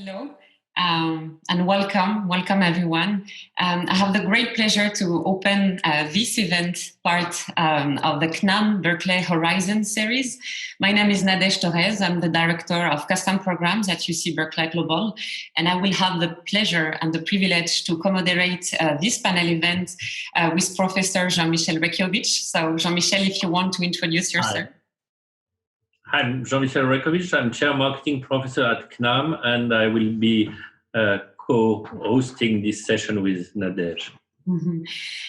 Hello, and welcome everyone. I have the great pleasure to open this event part of the CNAM Berkeley Horizon series. My name is Nadège Torres. I'm the Director of Custom Programs at UC Berkeley Global, and I will have the pleasure and the privilege to co-moderate this panel event with Professor Jean-Michel Rekovic. So Jean-Michel, if you want to introduce yourself. Hi. I'm Jean-Michel Rekovic. I'm Chair Marketing Professor at CNAM, and I will be co-hosting this session with Nadège. Mm-hmm.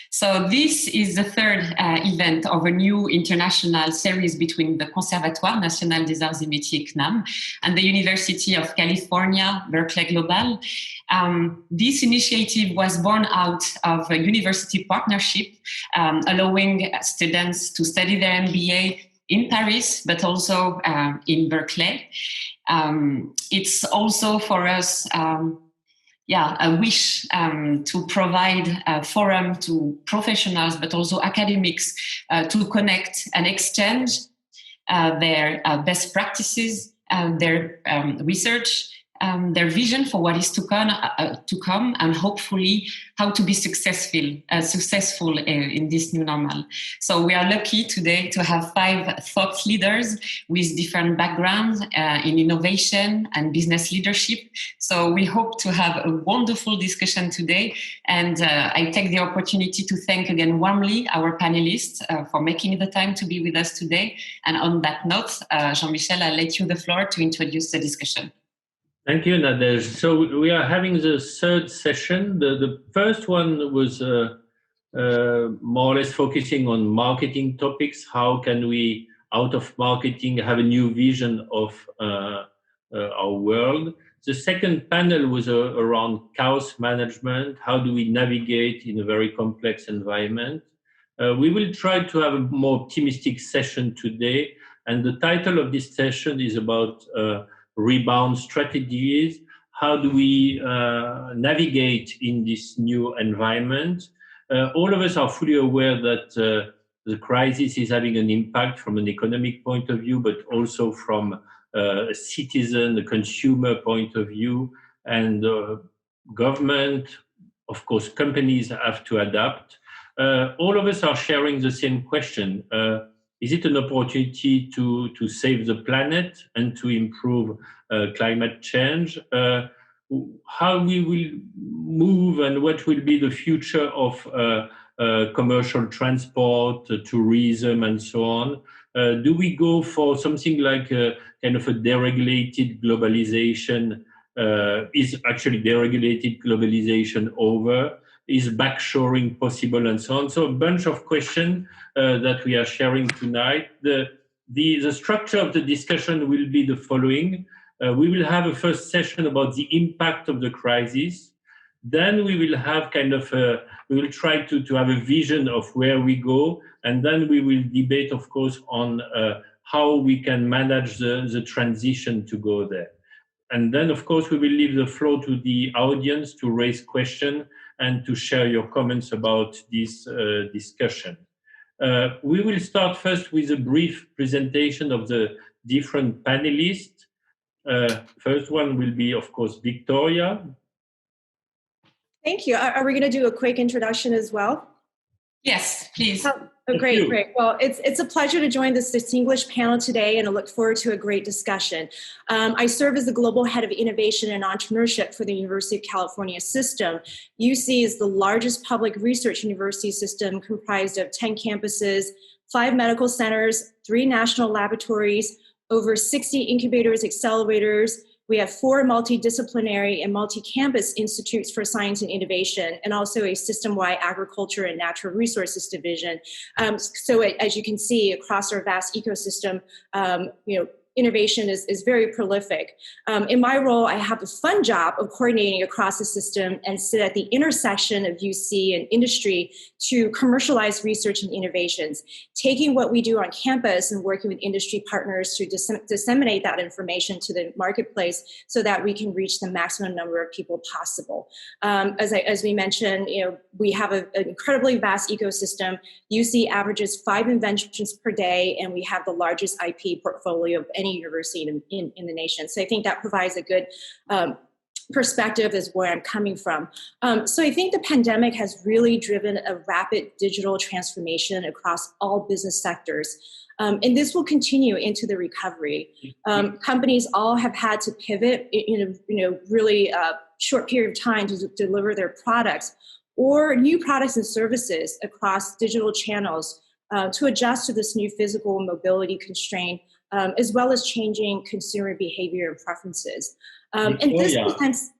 So this is the third event of a new international series between the Conservatoire National des Arts et Métiers CNAM and the University of California, Berkeley Global. This initiative was born out of a university partnership allowing students to study their MBA in Paris, but also in Berkeley. It's also for us a wish to provide a forum to professionals, but also academics to connect and exchange their best practices, their research, their vision for what is to come, and hopefully how to be successful in this new normal. So we are lucky today to have 5 thought leaders with different backgrounds in innovation and business leadership. So we hope to have a wonderful discussion today. And I take the opportunity to thank again warmly our panelists for making the time to be with us today. And on that note, Jean-Michel, I'll let you the floor to introduce the discussion. Thank you, Nadège. So we are having the third session. The first one was more or less focusing on marketing topics. How can we, out of marketing, have a new vision of our world? The second panel was around chaos management. How do we navigate in a very complex environment? We will try to have a more optimistic session today. And the title of this session is about Rebound strategies. How do we navigate in this new environment? All of us are fully aware that the crisis is having an impact from an economic point of view, but also from a citizen, a consumer point of view. And government, of course, companies have to adapt. All of us are sharing the same question. Is it an opportunity to save the planet and to improve climate change? How we will move and what will be the future of commercial transport, tourism, and so on? Do we go for something like kind of a deregulated globalization? Is actually deregulated globalization over? Is backshoring possible, and so on? So a bunch of questions that we are sharing tonight. The structure of the discussion will be the following. We will have a first session about the impact of the crisis. Then we will have we will try to have a vision of where we go. And then we will debate, of course, on how we can manage the transition to go there. And then, of course, we will leave the floor to the audience to raise questions and to share your comments about this discussion. We will start first with a brief presentation of the different panelists. First one will be, of course, Victoria. Thank you. Are we going to do a quick introduction as well? Yes, please. Great. Well, it's a pleasure to join this distinguished panel today, and I look forward to a great discussion. I serve as the Global Head of Innovation and Entrepreneurship for the University of California system. UC is the largest public research university system comprised of 10 campuses, 5 medical centers, 3 national laboratories, over 60 incubators, accelerators. We have 4 multidisciplinary and multi-campus institutes for science and innovation, and also a system-wide agriculture and natural resources division. So as you can see, across our vast ecosystem, innovation is very prolific. In my role, I have the fun job of coordinating across the system and sit at the intersection of UC and industry to commercialize research and innovations, taking what we do on campus and working with industry partners to disseminate that information to the marketplace so that we can reach the maximum number of people possible. As we mentioned, we have an incredibly vast ecosystem. UC averages 5 inventions per day, and we have the largest IP portfolio of any university in the nation. So I think that provides a good perspective is where I'm coming from. So I think the pandemic has really driven a rapid digital transformation across all business sectors. And this will continue into the recovery. Companies all have had to pivot in a really short period of time to deliver their products or new products and services across digital channels to adjust to this new physical mobility constraint, as well as changing consumer behavior and preferences. And this presents...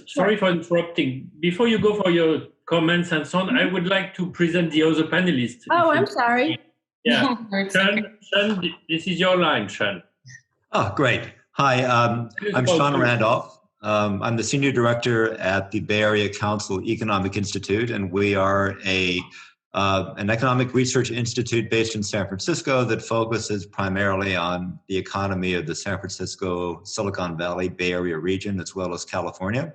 Sorry for interrupting. Before you go for your comments and so on, I would like to present the other panelists. Oh, I'm sorry. Yeah, Sean, this is your line, Sean. Oh, great. Hi, I'm Sean Randolph. I'm the Senior Director at the Bay Area Council Economic Institute, and we are an economic research institute based in San Francisco that focuses primarily on the economy of the San Francisco, Silicon Valley, Bay Area region, as well as California.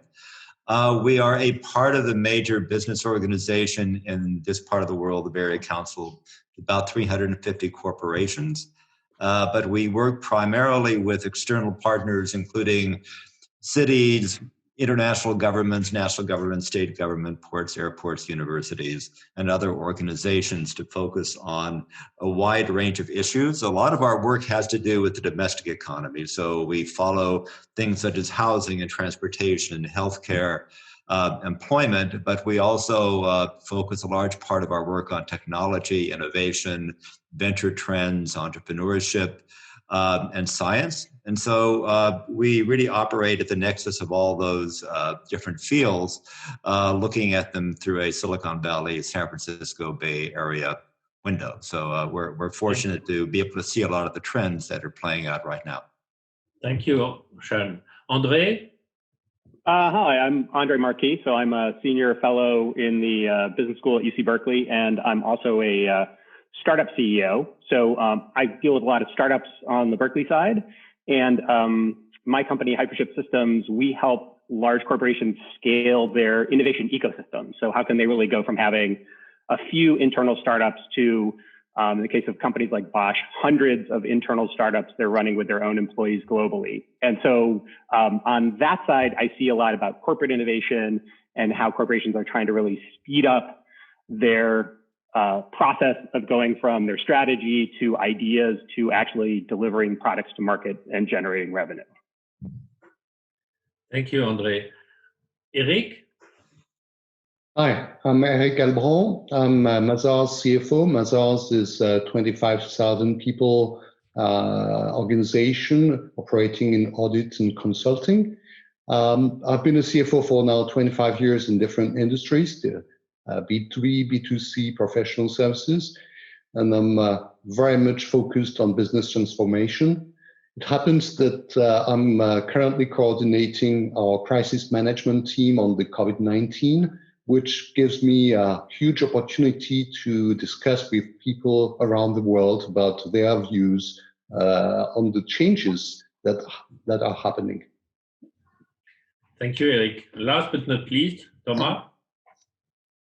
We are a part of the major business organization in this part of the world, the Bay Area Council, about 350 corporations. But we work primarily with external partners, including cities, international governments, national government, state government, ports, airports, universities, and other organizations to focus on a wide range of issues. A lot of our work has to do with the domestic economy. So we follow things such as housing and transportation, healthcare, employment, but we also focus a large part of our work on technology, innovation, venture trends, entrepreneurship, and science. And so we really operate at the nexus of all those different fields, looking at them through a Silicon Valley, San Francisco Bay Area window. So we're fortunate to be able to see a lot of the trends that are playing out right now. Thank you, Sean. Andre? Hi, I'm Andre Markey. So I'm a senior fellow in the business school at UC Berkeley, and I'm also a startup CEO. So I deal with a lot of startups on the Berkeley side. And my company, Hypership Systems, we help large corporations scale their innovation ecosystem. So how can they really go from having a few internal startups to, in the case of companies like Bosch, hundreds of internal startups they're running with their own employees globally. And so on that side, I see a lot about corporate innovation and how corporations are trying to really speed up their process of going from their strategy to ideas to actually delivering products to market and generating revenue. Thank you, Andre. Eric? Hi, I'm Eric Albron. I'm Mazars CFO. Mazars is a 25,000 people organization operating in audit and consulting. I've been a CFO for now 25 years in different industries, B2B, B2C, professional services, and I'm very much focused on business transformation. It happens that I'm currently coordinating our crisis management team on the COVID-19, which gives me a huge opportunity to discuss with people around the world about their views on the changes that are happening. Thank you, Eric. Last but not least, Thomas.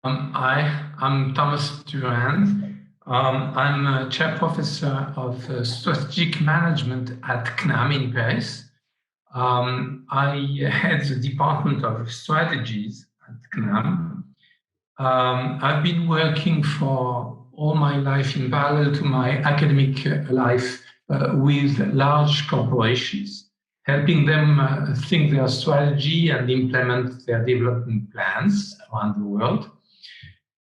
Hi, I'm Thomas Durand. I'm a chair professor of strategic management at CNAM in Paris. I head the Department of Strategies at CNAM. I've been working for all my life in parallel to my academic life with large corporations, helping them think their strategy and implement their development plans around the world.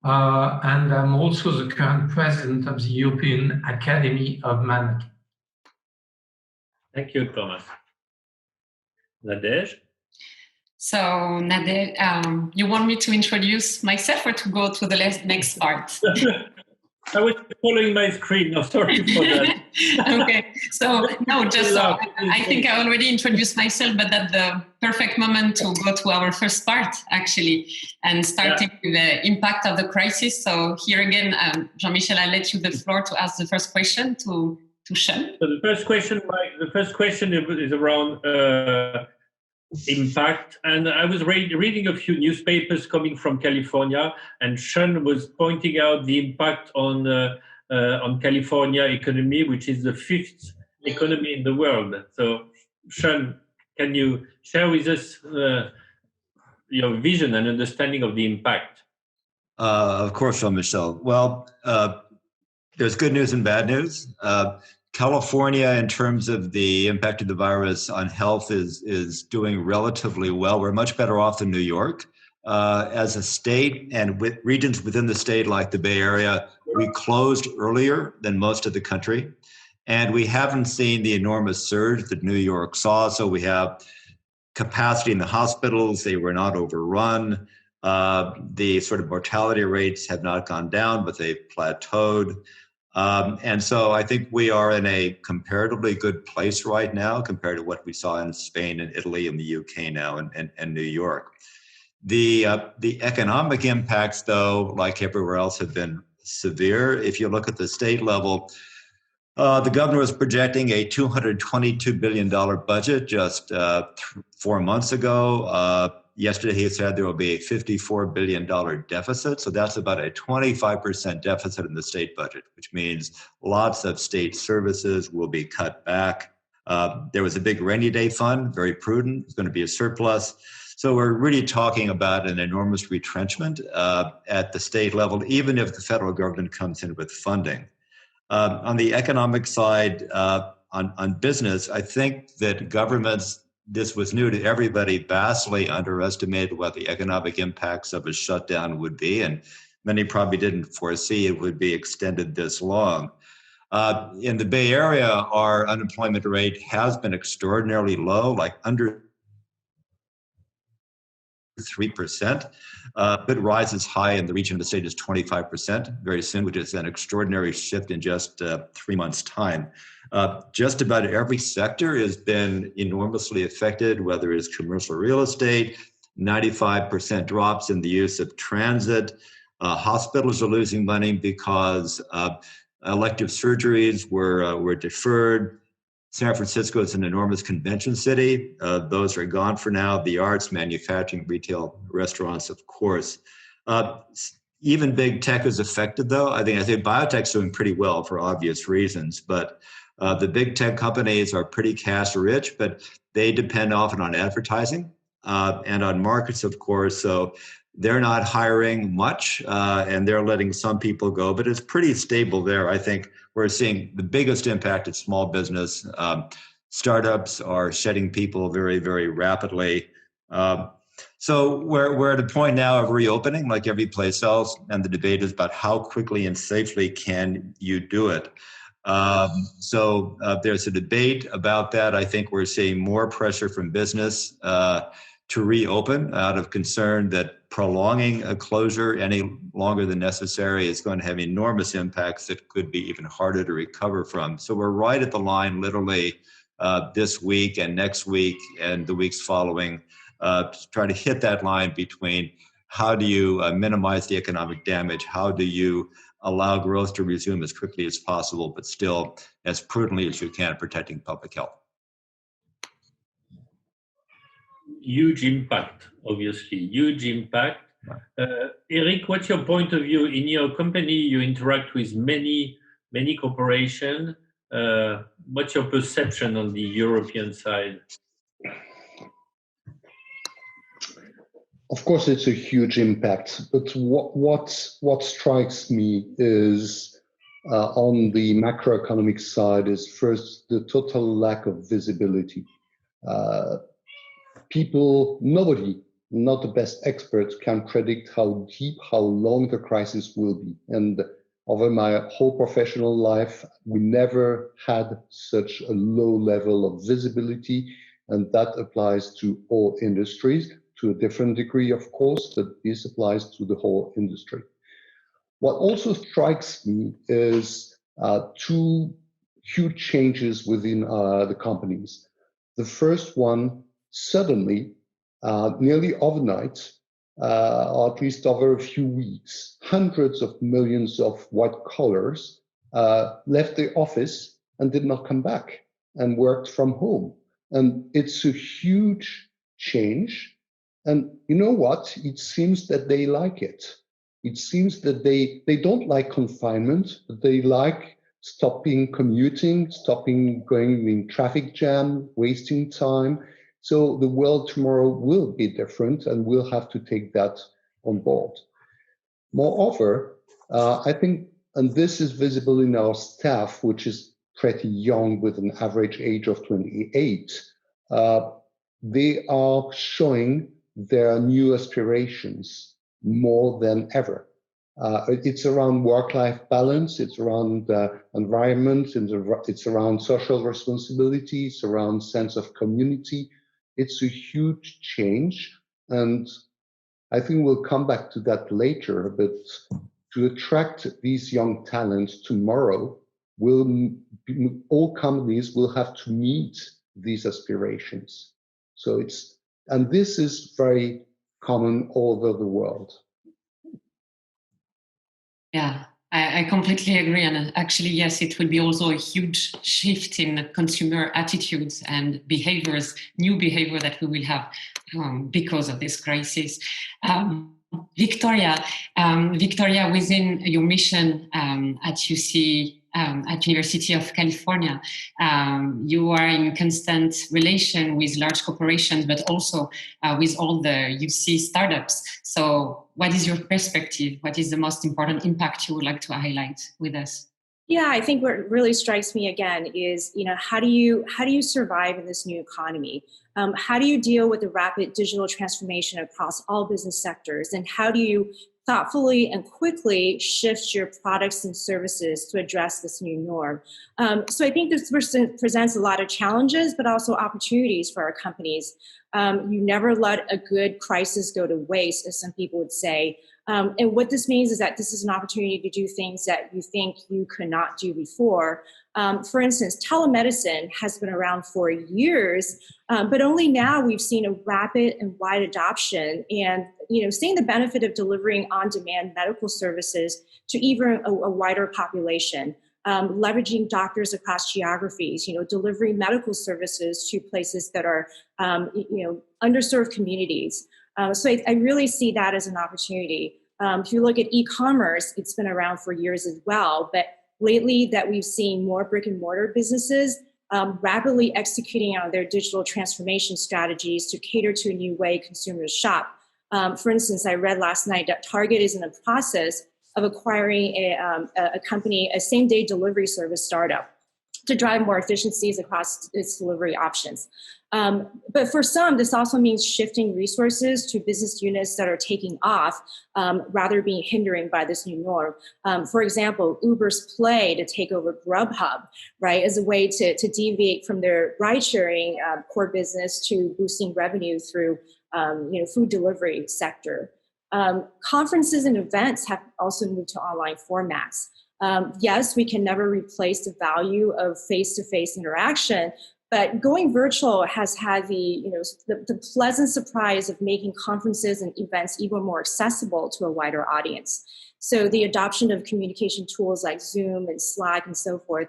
And I'm also the current president of the European Academy of Management. Thank you, Thomas. Nadej? So, Nadej, you want me to introduce myself or to go to the next part? I was following my screen. No, sorry for that. Okay. So, no, just I think I already introduced myself, but that's the perfect moment to go to our first part, actually, and starting with the impact of the crisis. So here again, Jean-Michel, I'll let you the floor to ask the first question to Sean. So the first question is around impact, and I was reading a few newspapers coming from California, and Sean was pointing out the impact on California economy, which is the 5th economy in the world. So, Sean, Can you share with us your vision and understanding of the impact? Of course, Jean-Michel. Well, there's good news and bad news. California, in terms of the impact of the virus on health, is doing relatively well. We're much better off than New York. As a state and with regions within the state like the Bay Area, we closed earlier than most of the country. And we haven't seen the enormous surge that New York saw. So we have capacity in the hospitals. They were not overrun. The sort of mortality rates have not gone down, but they've plateaued. And so I think we are in a comparatively good place right now compared to what we saw in Spain and Italy and the UK now and New York. The economic impacts, though, like everywhere else, have been severe. If you look at the state level, the governor was projecting a $222 billion budget just 4 months ago. Yesterday, he said there will be a $54 billion deficit. So that's about a 25% deficit in the state budget, which means lots of state services will be cut back. There was a big rainy day fund, very prudent. It's going to be a surplus. So we're really talking about an enormous retrenchment at the state level, even if the federal government comes in with funding. On the economic side, on business, I think that governments, this was new to everybody, vastly underestimated what the economic impacts of a shutdown would be, and many probably didn't foresee it would be extended this long. In the Bay Area, our unemployment rate has been extraordinarily low, like under 3%, but rises high in the region of the state is 25% very soon, which is an extraordinary shift in just 3 months' time. Just about every sector has been enormously affected, whether it's commercial real estate, 95% drops in the use of transit. Hospitals are losing money because elective surgeries were deferred. San Francisco is an enormous convention city. Those are gone for now. The arts, manufacturing, retail, restaurants, of course. Even big tech is affected, though. I think biotech's doing pretty well for obvious reasons, but the big tech companies are pretty cash rich, but they depend often on advertising and on markets, of course. So they're not hiring much, and they're letting some people go, but it's pretty stable there. I think we're seeing the biggest impact at small business. Startups are shedding people very, very rapidly. So we're at a point now of reopening, like every place else, and the debate is about how quickly and safely can you do it. So there's a debate about that. I think we're seeing more pressure from business to reopen out of concern that prolonging a closure any longer than necessary is going to have enormous impacts that could be even harder to recover from. So we're right at the line, literally, this week and next week and the weeks following, to try to hit that line between how do you minimize the economic damage, how do you allow growth to resume as quickly as possible, but still as prudently as you can, protecting public health. Huge impact, obviously, huge impact. Eric, what's your point of view? In your company, you interact with many corporations. What's your perception on the European side? Of course, it's a huge impact, but what strikes me is on the macroeconomic side is first the total lack of visibility. Nobody, not the best experts, can predict how deep, how long the crisis will be. And over my whole professional life, we never had such a low level of visibility, and that applies to all industries, to a different degree, of course, but this applies to the whole industry. What also strikes me is two huge changes within the companies. The first one, suddenly, nearly overnight, or at least over a few weeks, hundreds of millions of white collars left the office and did not come back and worked from home. And it's a huge change. And you know what? It seems that they like it. It seems that they don't like confinement, but they like stopping commuting, stopping going in traffic jam, wasting time. So the world tomorrow will be different, and we'll have to take that on board. Moreover, I think, and this is visible in our staff, which is pretty young with an average age of 28, they are showing their new aspirations more than ever. It's around work-life balance, it's around environment, it's around social responsibility, it's around sense of community. It's a huge change, and I think we'll come back to that later, but to attract these young talents tomorrow, all companies will have to meet these aspirations. So and this is very common all over the world. Yeah, I completely agree. And actually, yes, it will be also a huge shift in consumer attitudes and behaviors, new behavior that we will have because of this crisis. Victoria, within your mission at UC, at University of California, you are in constant relation with large corporations, but also with all the UC startups. So what is your perspective? What is the most important impact you would like to highlight with us? Yeah, I think what really strikes me again is, how do you survive in this new economy? How do you deal with the rapid digital transformation across all business sectors? And how do you thoughtfully and quickly shift your products and services to address this new norm? So I think this presents a lot of challenges, but also opportunities for our companies. You never let a good crisis go to waste, as some people would say. And what this means is that this is an opportunity to do things that you think you could not do before. For instance, telemedicine has been around for years, but only now we've seen a rapid and wide adoption, and seeing the benefit of delivering on-demand medical services to even a wider population. Leveraging doctors across geographies, delivering medical services to places that are, underserved communities. So I really see that as an opportunity. If you look at e-commerce, it's been around for years as well, but lately that we've seen more brick and mortar businesses rapidly executing on their digital transformation strategies to cater to a new way consumers shop. For instance, I read last night that Target is in the process of acquiring a company, a same-day delivery service startup, to drive more efficiencies across its delivery options. But for some, this also means shifting resources to business units that are taking off rather than being hindering by this new norm. For example, Uber's play to take over Grubhub, right, as a way to deviate from their ride-sharing core business to boosting revenue through food delivery sector. Conferences and events have also moved to online formats. Yes, we can never replace the value of face-to-face interaction, but going virtual has had the pleasant surprise of making conferences and events even more accessible to a wider audience. So the adoption of communication tools like Zoom and Slack and so forth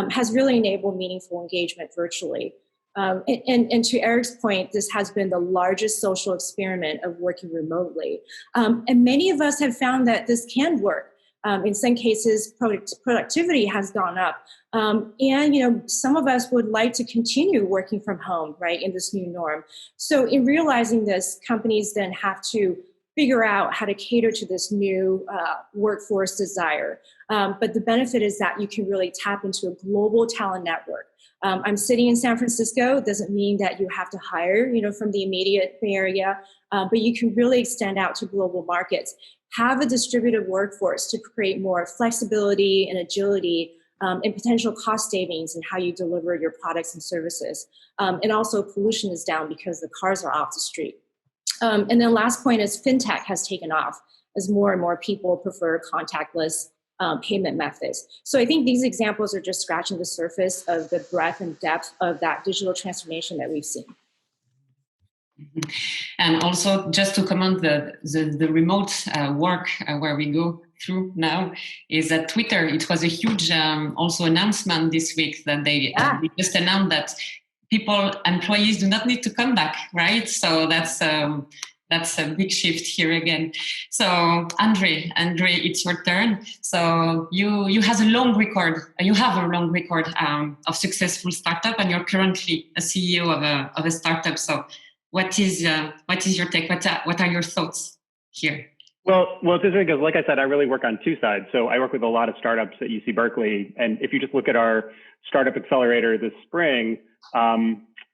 has really enabled meaningful engagement virtually. And to Eric's point, this has been the largest social experiment of working remotely. And many of us have found that this can work. In some cases, productivity has gone up. And, some of us would like to continue working from home, right, in this new norm. So in realizing this, companies then have to figure out how to cater to this new workforce desire. But the benefit is that you can really tap into a global talent network. I'm sitting in San Francisco. It doesn't mean that you have to hire, from the immediate Bay Area, but you can really extend out to global markets. Have a distributed workforce to create more flexibility and agility and potential cost savings in how you deliver your products and services. And also pollution is down because the cars are off the street. And then last point is fintech has taken off as more and more people prefer contactless payment methods. So I think these examples are just scratching the surface of the breadth and depth of that digital transformation that we've seen. And also, just to comment, the remote work where we go through now is that Twitter. It was a huge also announcement this week that they just announced that employees do not need to come back, right? So that's That's a big shift here again. So Andre, it's your turn. So you have a long record. You have a long record of successful startup, and you're currently a CEO of a startup. So what is your take? What are your thoughts here? Well, it's interesting because, like I said, I really work on two sides. So I work with a lot of startups at UC Berkeley, and if you just look at our startup accelerator this spring,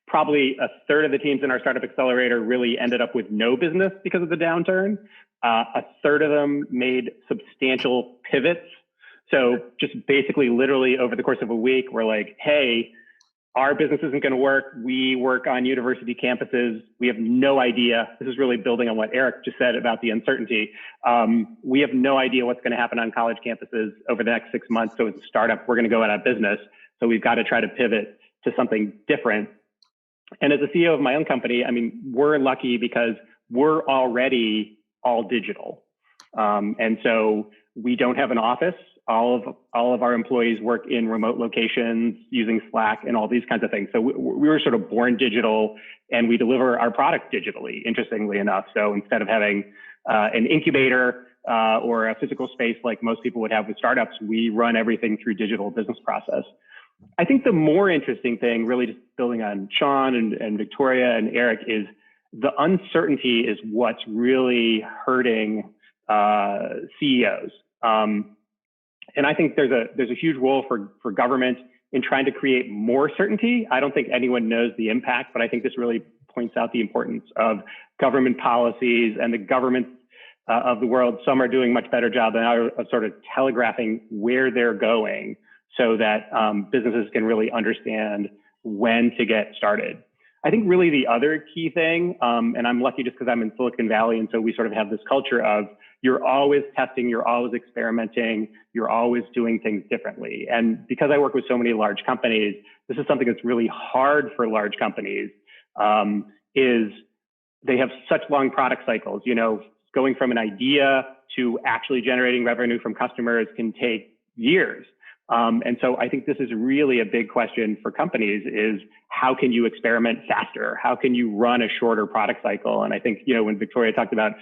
probably a third of the teams in our startup accelerator really ended up with no business because of the downturn. A third of them made substantial pivots. So just basically, literally over the course of a week, we're like, hey, our business isn't going to work. We work on university campuses. We have no idea. This is really building on what Eric just said about the uncertainty. We have no idea what's going to happen on college campuses over the next 6 months. So as a startup, we're going to go out of business. So we've got to try to pivot to something different. And as a CEO of my own company, I mean, we're lucky because we're already all digital. And so we don't have an office. All of our employees work in remote locations using Slack and all these kinds of things. So we were sort of born digital, and we deliver our product digitally, interestingly enough. So instead of having an incubator or a physical space like most people would have with startups, we run everything through digital business process. I think the more interesting thing, really just building on Sean and Victoria and Eric, is the uncertainty is what's really hurting CEOs. And I think there's a huge role for government in trying to create more certainty. I don't think anyone knows the impact, but I think this really points out the importance of government policies and the governments of the world. Some are doing a much better job than others of sort of telegraphing where they're going so that businesses can really understand when to get started. I think really the other key thing, and I'm lucky just because I'm in Silicon Valley, and so we sort of have this culture of you're always testing, you're always experimenting, you're always doing things differently. And because I work with so many large companies, this is something that's really hard for large companies, is they have such long product cycles. You know, going from an idea to actually generating revenue from customers can take years. And so I think this is really a big question for companies is how can you experiment faster? How can you run a shorter product cycle? And I think, you know, when Victoria talked about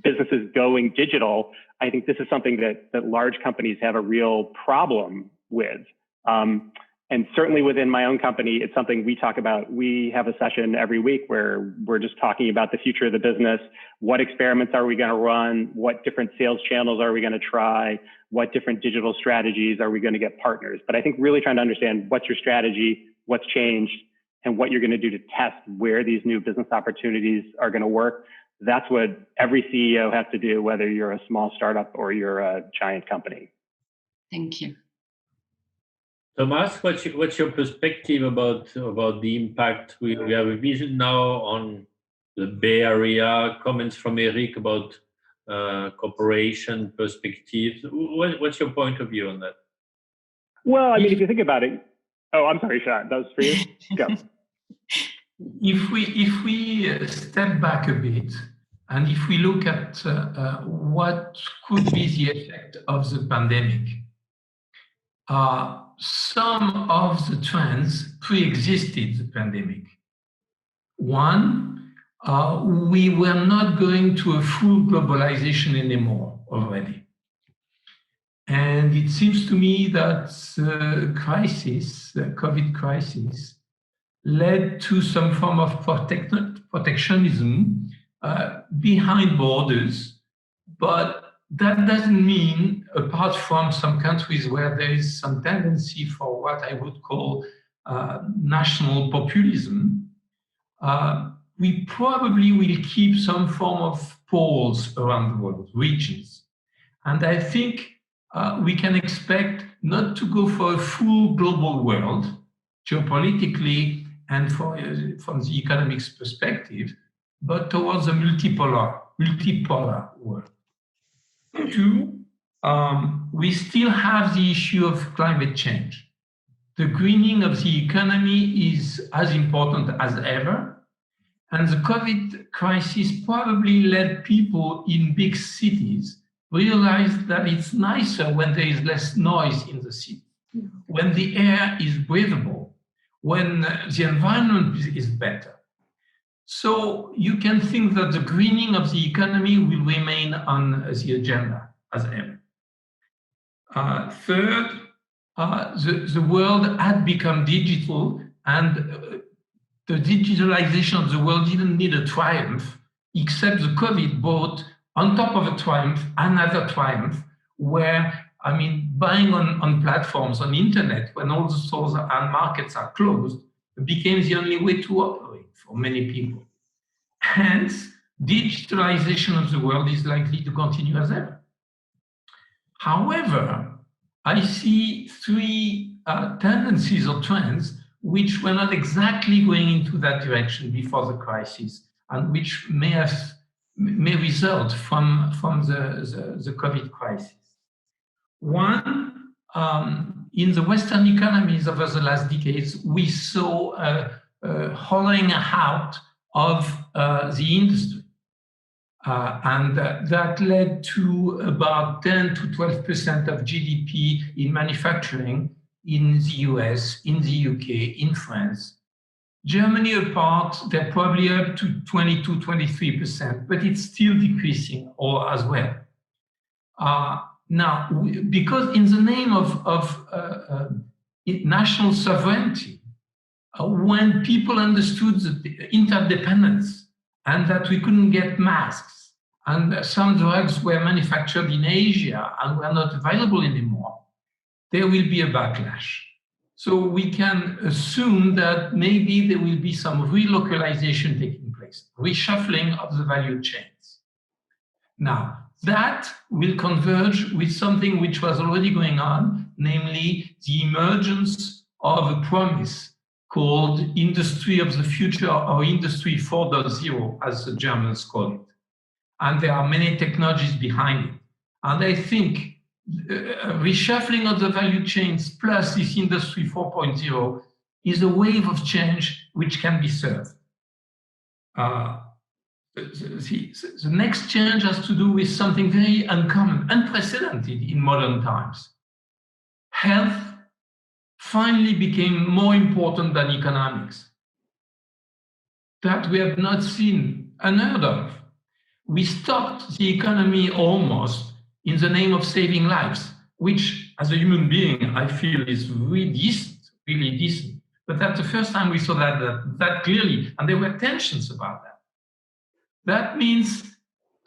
businesses going digital, I think this is something that large companies have a real problem with. And certainly within my own company, it's something we talk about. We have a session every week where we're just talking about the future of the business. What experiments are we going to run? What different sales channels are we going to try? What different digital strategies are we going to get partners? But I think really trying to understand what's your strategy, what's changed, and what you're going to do to test where these new business opportunities are going to work. That's what every CEO has to do, whether you're a small startup or you're a giant company. Thank you. Thomas, what's your perspective about the impact? We have a vision now on the Bay Area, comments from Eric about cooperation perspectives. What's your point of view on that? Well, I mean, if you think about it, oh, I'm sorry, Sean, that was for you. Go. If we step back a bit, and if we look at what could be the effect of the pandemic, some of the trends pre-existed the pandemic. One, we were not going to a full globalization anymore already. And it seems to me that the COVID crisis, led to some form of protectionism behind borders, but that doesn't mean, apart from some countries where there is some tendency for what I would call national populism, we probably will keep some form of poles around the world, regions. And I think we can expect not to go for a full global world, geopolitically and from the economics perspective, but towards a multipolar world. Two, we still have the issue of climate change. The greening of the economy is as important as ever. And the COVID crisis probably led people in big cities realize that it's nicer when there is less noise in the city, when the air is breathable, when the environment is better. So you can think that the greening of the economy will remain on the agenda as ever. Third, the world had become digital, and the digitalization of the world didn't need a triumph, except the COVID brought, on top of a triumph, another triumph, where, I mean, buying on platforms, on internet, when all the stores and markets are closed, became the only way to operate for many people. Hence, digitalization of the world is likely to continue as ever. However, I see three tendencies or trends which were not exactly going into that direction before the crisis, and which may result from the COVID crisis. One, in the Western economies over the last decades, we saw a hollowing out of the industry. And that led to about 10 to 12% of GDP in manufacturing in the US, in the UK, in France. Germany apart, they're probably up to 22, 23%, but it's still decreasing as well. Now, because in the name of national sovereignty, when people understood the interdependence and that we couldn't get masks, and some drugs were manufactured in Asia and were not available anymore, there will be a backlash. So we can assume that maybe there will be some relocalization taking place, reshuffling of the value chains. Now, that will converge with something which was already going on, namely the emergence of a promise called Industry of the Future, or Industry 4.0, as the Germans call it. And there are many technologies behind it. And I think reshuffling of the value chains plus this Industry 4.0 is a wave of change which can be served. The next change has to do with something very uncommon, unprecedented in modern times. Health finally became more important than economics. That we have not seen, unheard of. We stopped the economy almost in the name of saving lives, which as a human being, I feel is really decent. But that's the first time we saw that clearly, and there were tensions about that. That means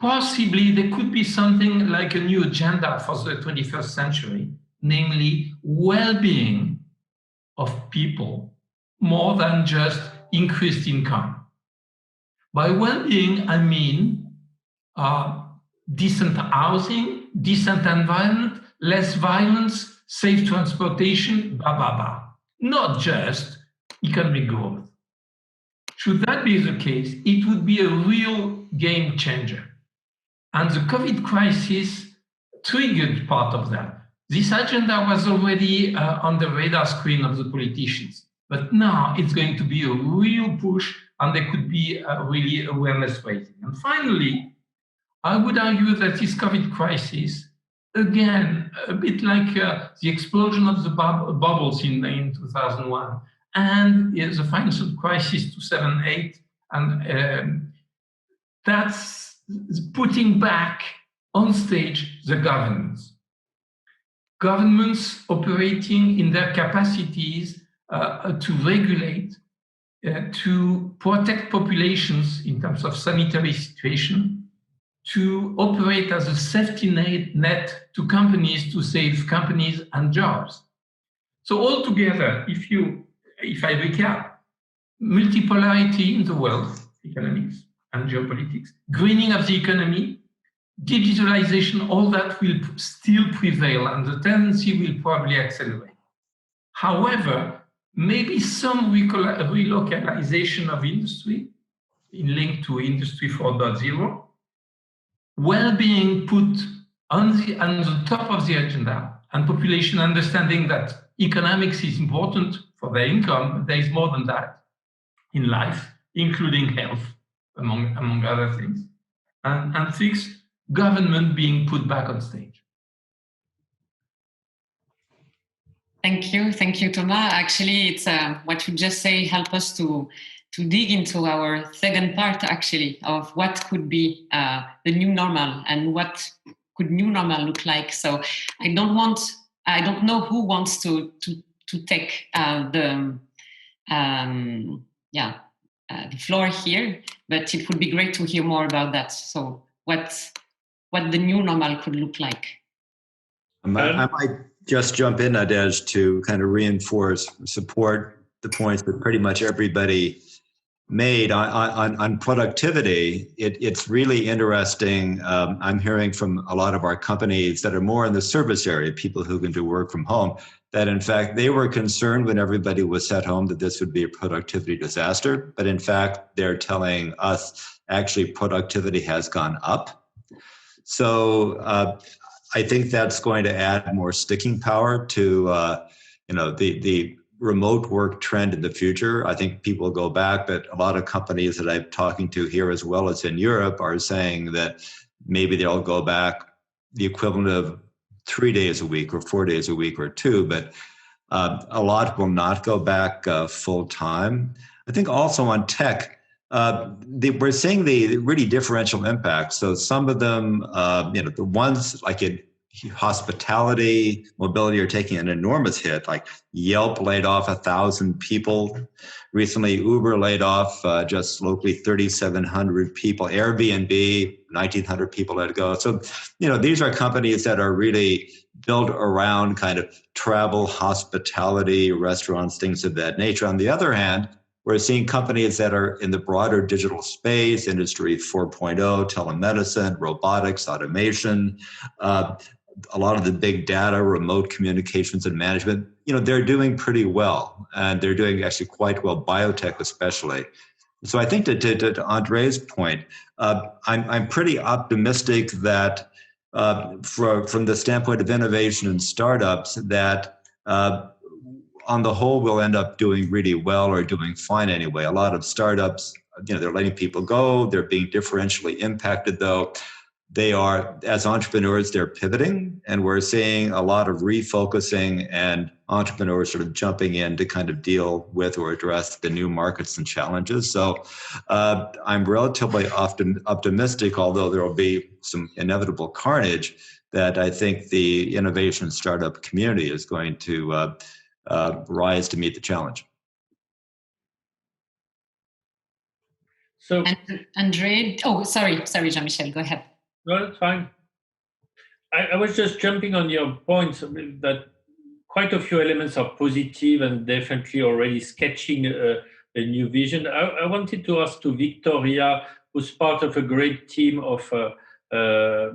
possibly there could be something like a new agenda for the 21st century, namely well-being of people more than just increased income. By well-being, I mean decent housing, decent environment, less violence, safe transportation, not just economic growth. Should that be the case, it would be a real game changer. And the COVID crisis triggered part of that. This agenda was already on the radar screen of the politicians, but now it's going to be a real push, and there could be really awareness raising. And finally, I would argue that this COVID crisis, again, a bit like the explosion of the bubbles in 2001 and the financial crisis 2007-08, and that's putting back on stage the governments. Governments operating in their capacities to regulate, to protect populations in terms of sanitary situation, to operate as a safety net to companies to save companies and jobs. So altogether, if I recap, multipolarity in the world, economics and geopolitics, greening of the economy, digitalization, all that will still prevail, and the tendency will probably accelerate. However, maybe some relocalization of industry in link to Industry 4.0, well-being put on the top of the agenda, and population understanding that economics is important for their income, but there is more than that in life, including health, among other things. And six, government being put back on stage. Thank you, Thomas. Actually, it's what you just say help us to dig into our second part, actually, of what could be the new normal and what could new normal look like. So I don't know who wants to take the floor here, but it would be great to hear more about that. So what the new normal could look like. I might just jump in, Nadej, to kind of reinforce, support the points that pretty much everybody made on productivity. It's really interesting. I'm hearing from a lot of our companies that are more in the service area, people who can do work from home, that in fact they were concerned when everybody was at home that this would be a productivity disaster. But in fact, they're telling us actually productivity has gone up. So I think that's going to add more sticking power to the remote work trend in the future. I think people go back, but a lot of companies that I'm talking to here as well as in Europe are saying that maybe they'll go back the equivalent of 3 days a week or 4 days a week or 2, but a lot will not go back full time. I think also on tech, we're seeing the really differential impacts. So some of them, the ones like in hospitality, mobility are taking an enormous hit. Like Yelp laid off 1,000 people recently. Uber laid off just locally 3,700 people. Airbnb, 1,900 people let go. So, these are companies that are really built around kind of travel, hospitality, restaurants, things of that nature. On the other hand, we're seeing companies that are in the broader digital space, Industry 4.0, telemedicine, robotics, automation, a lot of the big data, remote communications and management, they're doing pretty well. And they're doing actually quite well, biotech especially. So I think to Andre's point, I'm pretty optimistic that from the standpoint of innovation and startups, that on the whole, we'll end up doing really well or doing fine anyway. A lot of startups, they're letting people go. They're being differentially impacted, though. They are, as entrepreneurs, they're pivoting, and we're seeing a lot of refocusing and entrepreneurs sort of jumping in to kind of deal with or address the new markets and challenges. So I'm relatively optimistic, although there will be some inevitable carnage, that I think the innovation startup community is going to rise to meet the challenge. So, Andre, sorry, Jean-Michel, go ahead. No, that's fine. I was just jumping on your points that quite a few elements are positive and definitely already sketching a new vision. I wanted to ask to Victoria, who's part of a great team of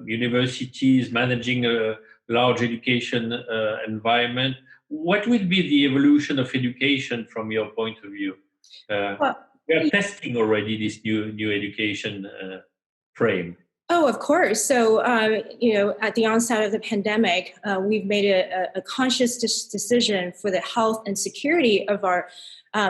universities managing a large education environment. What will be the evolution of education from your point of view? We are testing already this new education frame. Oh, of course. So, at the onset of the pandemic, we've made a conscious decision for the health and security of our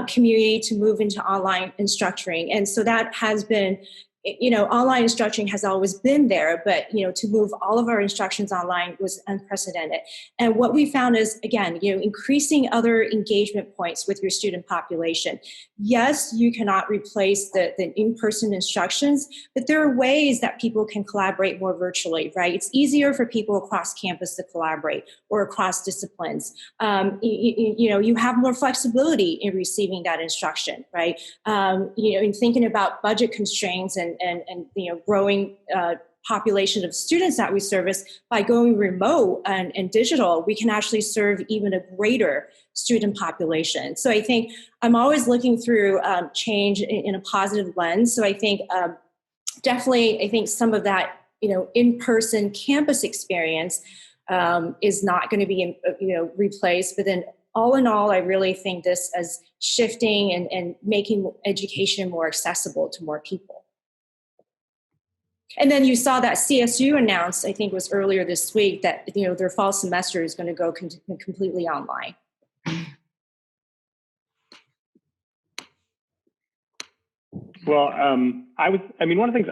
community to move into online instructing. And so that has been, online instruction has always been there, but, to move all of our instructions online was unprecedented. And what we found is, again, increasing other engagement points with your student population. Yes, you cannot replace the in-person instructions, but there are ways that people can collaborate more virtually, right? It's easier for people across campus to collaborate or across disciplines. You have more flexibility in receiving that instruction, right? In thinking about budget constraints and growing population of students that we service, by going remote and digital, we can actually serve even a greater student population. So I think I'm always looking through change in a positive lens. So I think definitely, I think some of that, in-person campus experience is not going to be, replaced. But then all in all, I really think this as shifting and making education more accessible to more people. And then you saw that CSU announced, I think it was earlier this week, that their fall semester is going to go completely online. Well, one of the things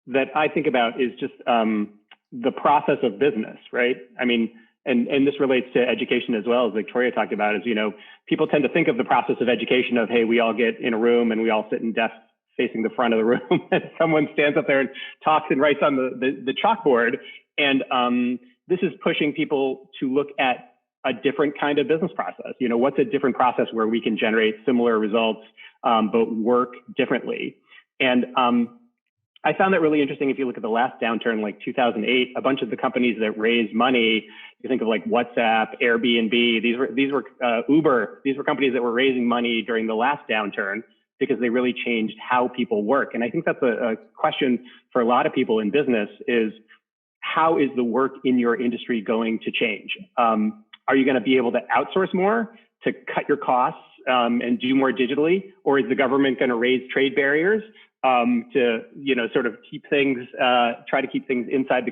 that I think about is just the process of business, right? I mean, and this relates to education as well, as Victoria talked about, is, people tend to think of the process of education of, hey, we all get in a room and we all sit in desks facing the front of the room and someone stands up there and talks and writes on the chalkboard. And this is pushing people to look at a different kind of business process. What's a different process where we can generate similar results, but work differently? And I found that really interesting. If you look at the last downturn, like 2008, a bunch of the companies that raised money, you think of like WhatsApp, Airbnb, these were Uber. These were companies that were raising money during the last downturn because they really changed how people work. And I think that's a question for a lot of people in business is, how is the work in your industry going to change? Are you going to be able to outsource more to cut your costs and do more digitally? Or is the government going to raise trade barriers to, sort of keep things, try to keep things inside the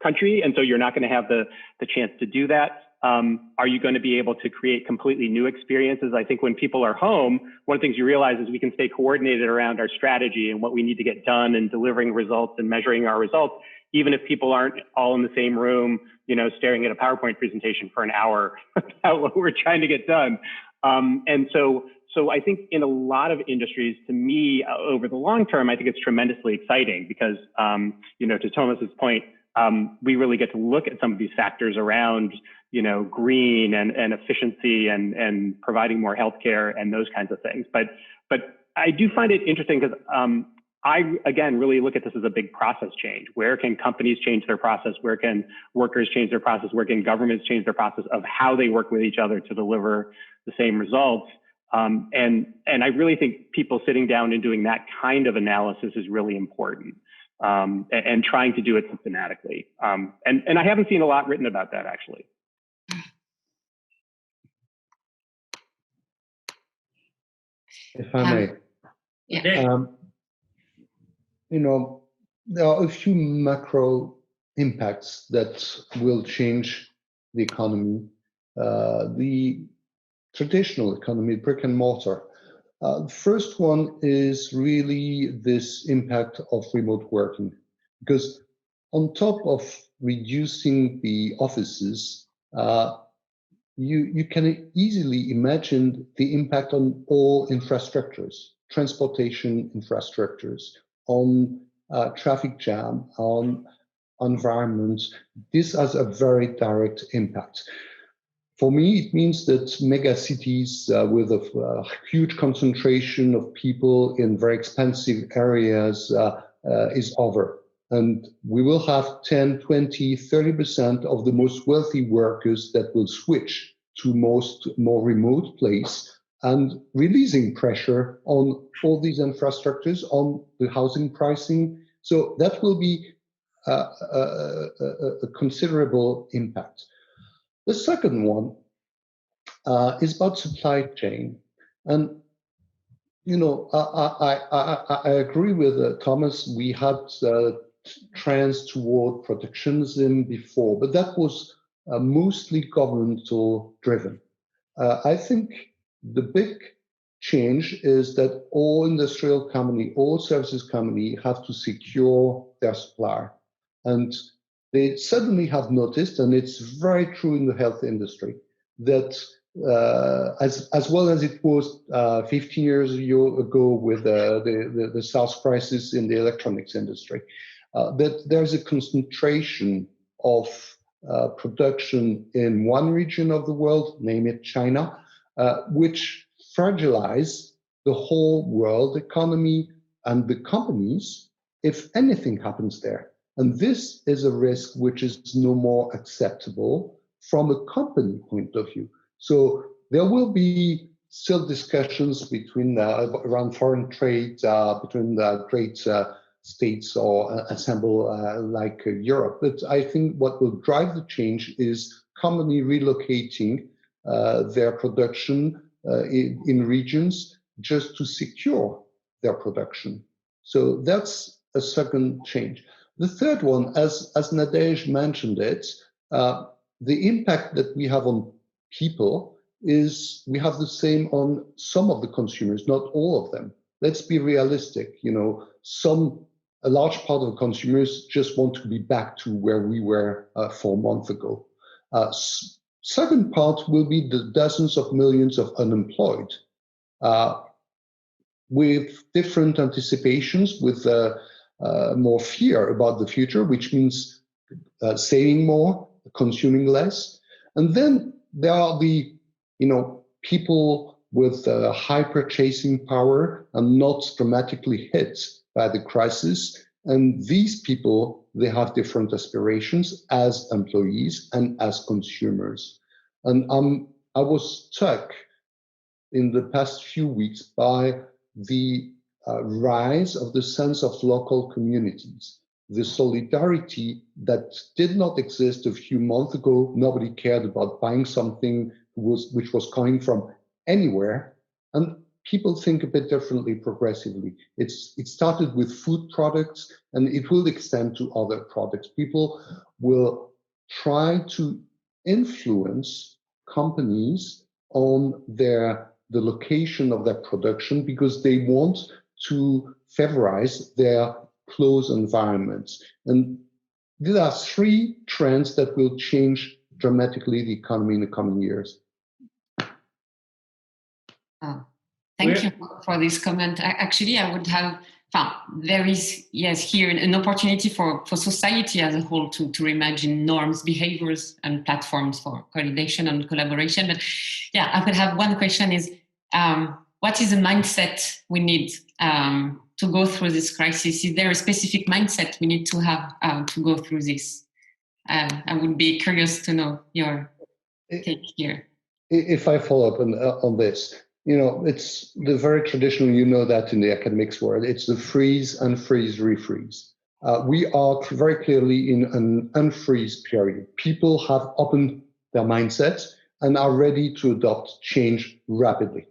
country? And so you're not going to have the chance to do that. Are you going to be able to create completely new experiences? I think when people are home, one of the things you realize is we can stay coordinated around our strategy and what we need to get done and delivering results and measuring our results, even if people aren't all in the same room, staring at a PowerPoint presentation for an hour about what we're trying to get done. And so I think in a lot of industries, to me, over the long term, I think it's tremendously exciting because, to Thomas's point, we really get to look at some of these factors around, green and efficiency and providing more healthcare and those kinds of things. But I do find it interesting because I, again, really look at this as a big process change. Where can companies change their process? Where can workers change their process? Where can governments change their process of how they work with each other to deliver the same results? And I really think people sitting down and doing that kind of analysis is really important, and trying to do it systematically. And I haven't seen a lot written about that, actually. If I may. Yeah. There are a few macro impacts that will change the economy, the traditional economy, brick and mortar. The first one is really this impact of remote working, because on top of reducing the offices, you can easily imagine the impact on all infrastructures, transportation infrastructures, on traffic jam, on environments. This has a very direct impact. For me, it means that mega cities with a huge concentration of people in very expensive areas is over. And we will have 10, 20, 30% of the most wealthy workers that will switch to more remote place, and releasing pressure on all these infrastructures, on the housing pricing. So that will be a considerable impact. The second one is about supply chain. And, I agree with Thomas. We had trends toward protectionism before, but that was mostly governmental driven. I think the big change is that all industrial company, all services company have to secure their supply. And they suddenly have noticed, and it's very true in the health industry, that as well as it was 15 years ago with the SARS crisis in the electronics industry, that there's a concentration of production in one region of the world, name it China, which fragilize the whole world economy and the companies if anything happens there. And this is a risk which is no more acceptable from a company point of view. So there will be still discussions between around foreign trade between the great states or ensemble like Europe. But I think what will drive the change is company relocating their production in regions just to secure their production. So that's a second change. The third one, as Nadej mentioned it, the impact that we have on people is we have the same on some of the consumers, not all of them. Let's be realistic. A large part of the consumers just want to be back to where we were 4 months ago. Second part will be the dozens of millions of unemployed, with different anticipations, with more fear about the future, which means saving more, consuming less. And then there are the, people with high purchasing power and not dramatically hit by the crisis. And these people, they have different aspirations as employees and as consumers. And I was struck in the past few weeks by the rise of the sense of local communities, the solidarity that did not exist a few months ago. Nobody cared about buying something which was coming from anywhere, and people think a bit differently progressively. It started with food products, and it will extend to other products. People will try to influence companies on the location of their production because they want to favorize their close environments. And there are three trends that will change dramatically the economy in the coming years. Thank you for this comment. Actually, I would have there is, yes, here an opportunity for society as a whole to reimagine norms, behaviors, and platforms for coordination and collaboration. But yeah, I would have one question is, what is the mindset we need to go through this crisis? Is there a specific mindset we need to have to go through this? I would be curious to know your take here. If I follow up on this, it's the very traditional, that in the academics world, it's the freeze, unfreeze, refreeze. We are very clearly in an unfreeze period. People have opened their mindsets and are ready to adopt change rapidly.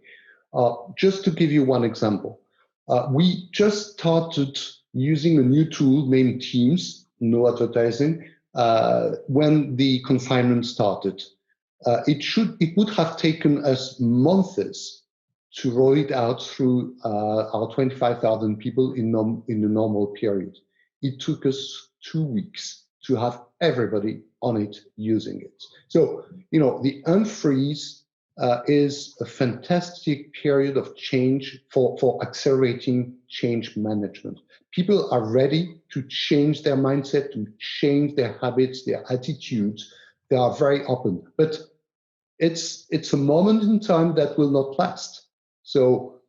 Just to give you one example, we just started using a new tool named Teams, no advertising, when the confinement started. It would have taken us months to roll it out through our 25,000 people in the normal period. It took us 2 weeks to have everybody on it using it. So, the unfreeze is a fantastic period of change for accelerating change management. People are ready to change their mindset, to change their habits, their attitudes. They are very open, but it's a moment in time that will not last. So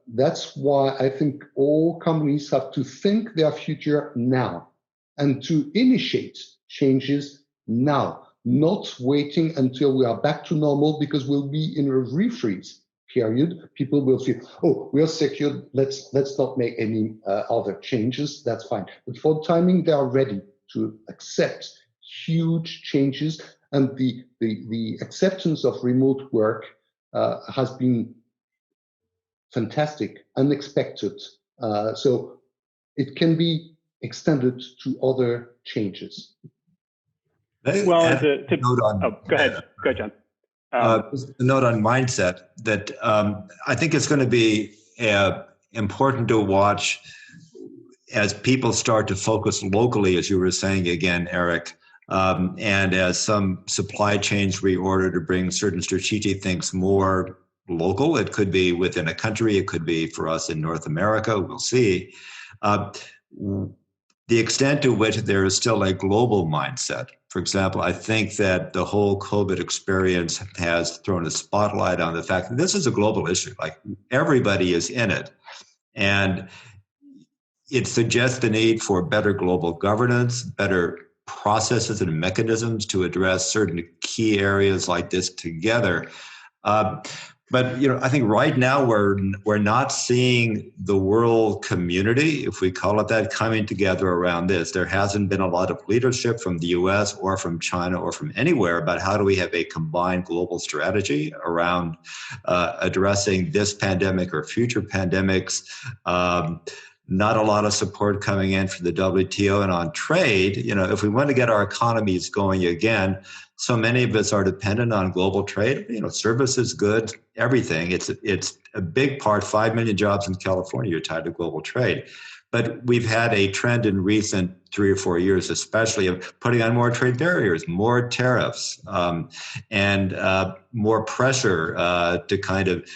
that's why I think all companies have to think their future now and to initiate changes now, not waiting until we are back to normal, because we'll be in a refreeze period. People will feel, oh, we are secure, let's not make any other changes, that's fine. But for the timing, they are ready to accept huge changes, and the acceptance of remote work has been fantastic, unexpected. So it can be extended to other changes. Well, go ahead, John. A note on mindset that I think it's going to be important to watch as people start to focus locally, as you were saying again, Eric, and as some supply chains reorder to bring certain strategic things more local. It could be within a country. It could be for us in North America. We'll see. The extent to which there is still a global mindset. For example, I think that the whole COVID experience has thrown a spotlight on the fact that this is a global issue. Like, everybody is in it. And it suggests the need for better global governance, better processes and mechanisms to address certain key areas like this together. But I think right now we're not seeing the world community, if we call it that, coming together around this. There hasn't been a lot of leadership from the US or from China or from anywhere about how do we have a combined global strategy around addressing this pandemic or future pandemics. Not a lot of support coming in for the WTO. And on trade, if we want to get our economies going again, so many of us are dependent on global trade, services, goods, everything. It's a big part, 5 million jobs in California are tied to global trade. But we've had a trend in recent 3 or 4 years, especially, of putting on more trade barriers, more tariffs, and more pressure to kind of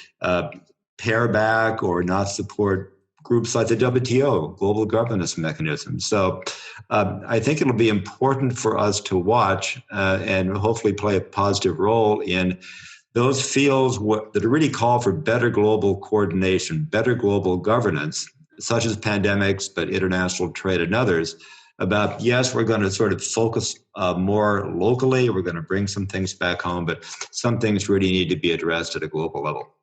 pare back or not support groups like the WTO, Global Governance Mechanism. So I think it'll be important for us to watch and hopefully play a positive role in those fields that really call for better global coordination, better global governance, such as pandemics, but international trade and others, about, yes, we're going to sort of focus more locally, we're going to bring some things back home, but some things really need to be addressed at a global level.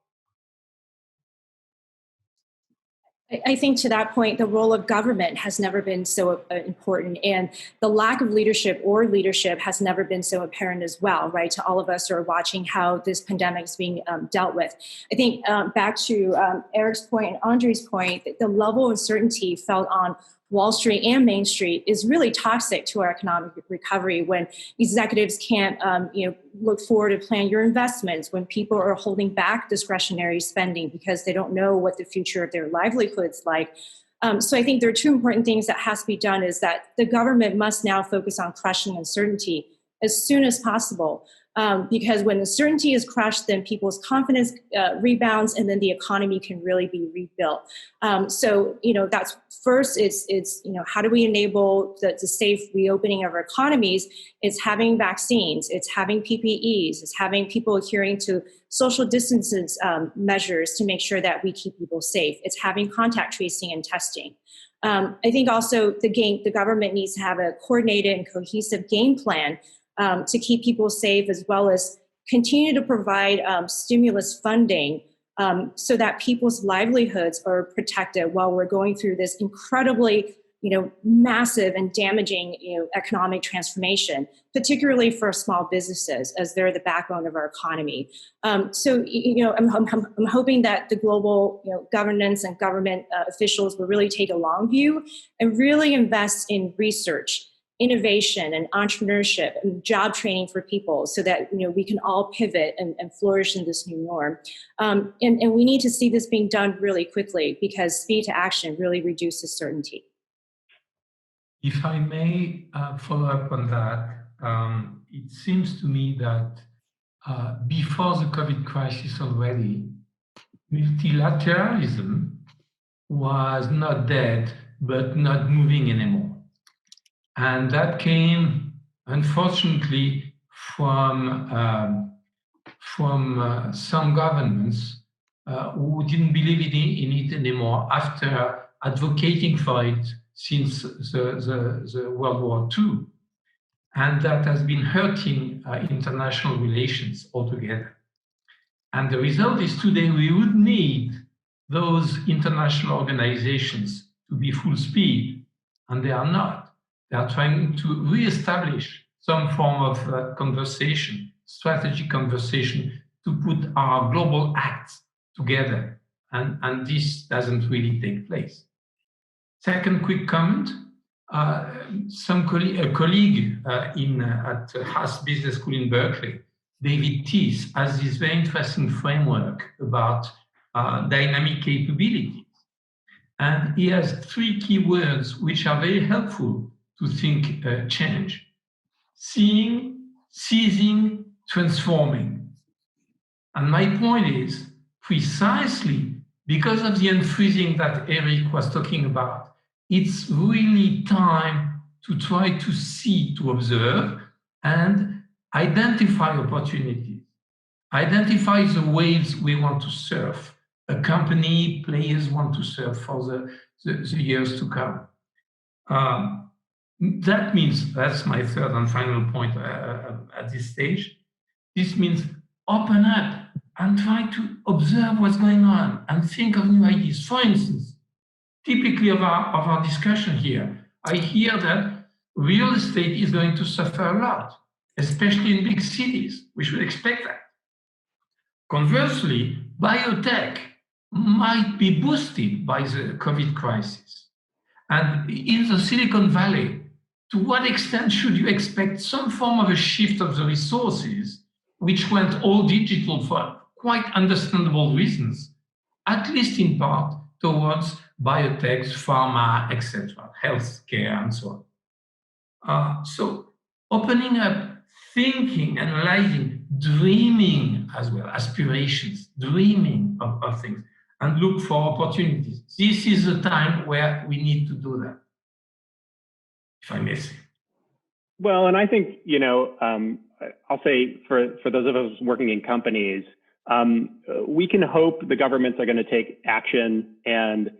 I think to that point, the role of government has never been so important, and the lack of leadership has never been so apparent as well, right? To all of us who are watching how this pandemic is being dealt with. I think back to Eric's point and Andre's point, the level of uncertainty felt on Wall Street and Main Street is really toxic to our economic recovery when executives can't look forward to plan your investments, when people are holding back discretionary spending because they don't know what the future of their livelihoods like. So I think there are two important things that has to be done is that the government must now focus on crushing uncertainty as soon as possible. Because when uncertainty is crushed, then people's confidence rebounds, and then the economy can really be rebuilt. So, that's first. It's how do we enable the safe reopening of our economies? It's having vaccines. It's having PPEs. It's having people adhering to social distances measures to make sure that we keep people safe. It's having contact tracing and testing. I think also the government needs to have a coordinated and cohesive game plan to keep people safe, as well as continue to provide stimulus funding so that people's livelihoods are protected while we're going through this incredibly, massive and damaging, economic transformation, particularly for small businesses, as they're the backbone of our economy. So, I'm hoping that the global, governance and government officials will really take a long view and really invest in research, innovation and entrepreneurship and job training for people so that we can all pivot and flourish in this new norm. And we need to see this being done really quickly because speed to action really reduces certainty. If I may follow up on that, it seems to me that before the COVID crisis already, multilateralism was not dead, but not moving anymore. And that came, unfortunately, from some governments who didn't believe in it anymore after advocating for it since the World War II. And that has been hurting international relations altogether. And the result is today we would need those international organizations to be full speed, and they are not. They are trying to reestablish some form of conversation, strategic conversation, to put our global acts together. And this doesn't really take place. Second quick comment. A colleague at Haas Business School in Berkeley, David Teese, has this very interesting framework about dynamic capabilities. And he has 3 key words which are very helpful to think change: seeing, seizing, transforming. And my point is, precisely because of the unfreezing that Eric was talking about, it's really time to try to see, to observe, and identify opportunities. Identify the waves we want to surf, accompany players want to surf for the years to come. That means, that's my third and final point at this stage, this means open up and try to observe what's going on and think of new ideas. For instance, typically of our discussion here, I hear that real estate is going to suffer a lot, especially in big cities. We should expect that. Conversely, biotech might be boosted by the COVID crisis. And in the Silicon Valley, to what extent should you expect some form of a shift of the resources, which went all digital for quite understandable reasons, at least in part towards biotechs, pharma, etc., healthcare, and so on. So opening up, thinking, analyzing, dreaming as well, aspirations, dreaming of things, and look for opportunities. This is the time where we need to do that, if I may say. Well, and I think, I'll say for those of us working in companies, we can hope the governments are going to take action and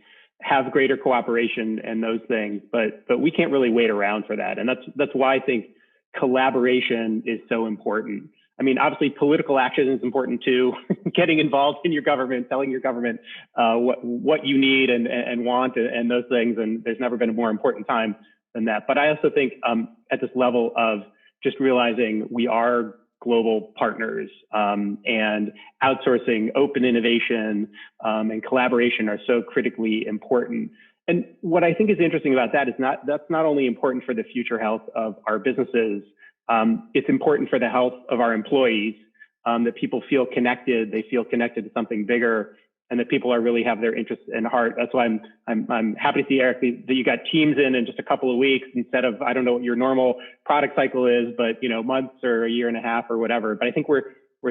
have greater cooperation and those things, but we can't really wait around for that. And that's why I think collaboration is so important. I mean, obviously political action is important too, getting involved in your government, telling your government what you need and want and those things. And there's never been a more important time than that. But I also think at this level of just realizing we are global partners and outsourcing, open innovation and collaboration are so critically important. And what I think is interesting about that is that's not only important for the future health of our businesses, it's important for the health of our employees, that people feel connected, they feel connected to something bigger, and that people really have their interests in heart. That's why I'm happy to see, Eric, that you got teams in just a couple of weeks instead of, I don't know what your normal product cycle is, but months or a year and a half or whatever. But I think we're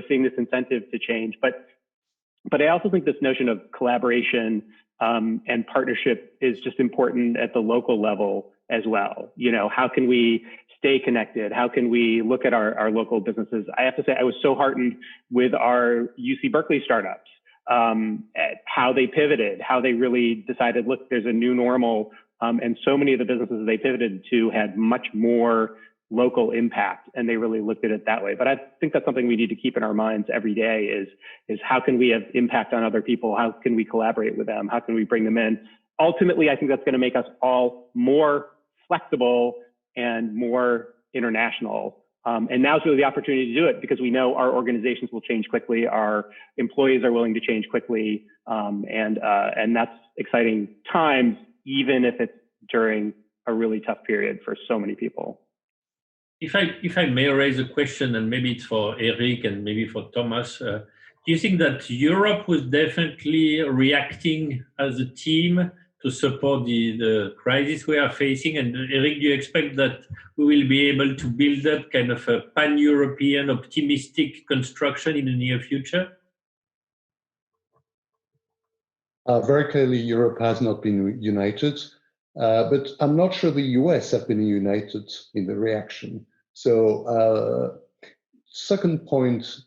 seeing this incentive to change. But I also think this notion of collaboration and partnership is just important at the local level as well. How can we stay connected? How can we look at our local businesses? I have to say, I was so heartened with our UC Berkeley startups, at how they pivoted, how they really decided, look, there's a new normal. And so many of the businesses they pivoted to had much more local impact, and they really looked at it that way. But I think that's something we need to keep in our minds every day is how can we have impact on other people? How can we collaborate with them? How can we bring them in? Ultimately, I think that's going to make us all more flexible and more international. And now's really the opportunity to do it, because we know our organizations will change quickly. Our employees are willing to change quickly. And that's exciting times, even if it's during a really tough period for so many people. If I may raise a question, and maybe it's for Eric and maybe for Thomas, do you think that Europe was definitely reacting as a team to support the crisis we are facing? And Eric, do you expect that we will be able to build up kind of a pan-European optimistic construction in the near future? Very clearly, Europe has not been united, but I'm not sure the US have been united in the reaction. So, second point,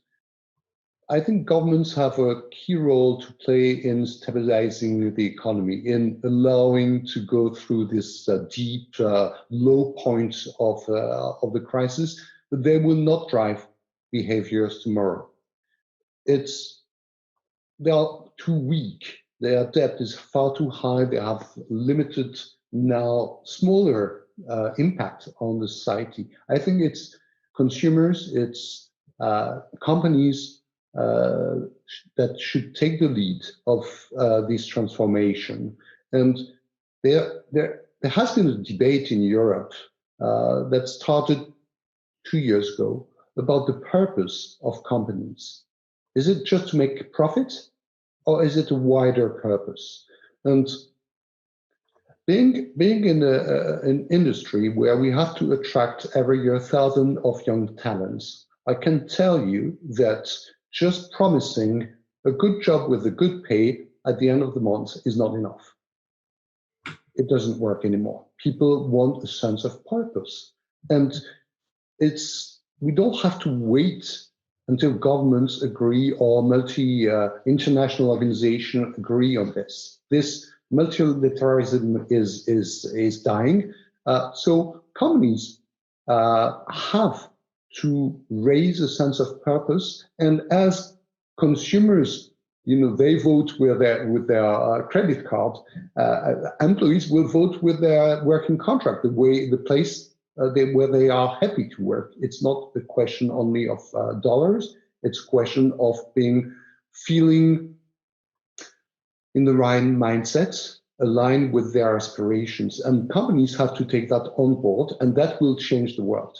I think governments have a key role to play in stabilizing the economy, in allowing to go through this deep low point of the crisis, but they will not drive behaviors tomorrow. They are too weak. Their debt is far too high. They have limited, now smaller impact on the society. I think it's consumers, it's companies that should take the lead of this transformation. And there has been a debate in Europe that started 2 years ago about the purpose of companies. Is it just to make profit, or is it a wider purpose? And being in an industry where we have to attract every year 1,000 of young talents, I can tell you that just promising a good job with a good pay at the end of the month is not enough. It doesn't work anymore. People want a sense of purpose. And we don't have to wait until governments agree or international organizations agree on this. This multilateralism is dying. So companies have to raise a sense of purpose, and as consumers, they vote with their credit card. Employees will vote with their working contract, the place where they are happy to work. It's not a question only of dollars. It's a question of feeling in the right mindset, aligned with their aspirations, and companies have to take that on board, and that will change the world.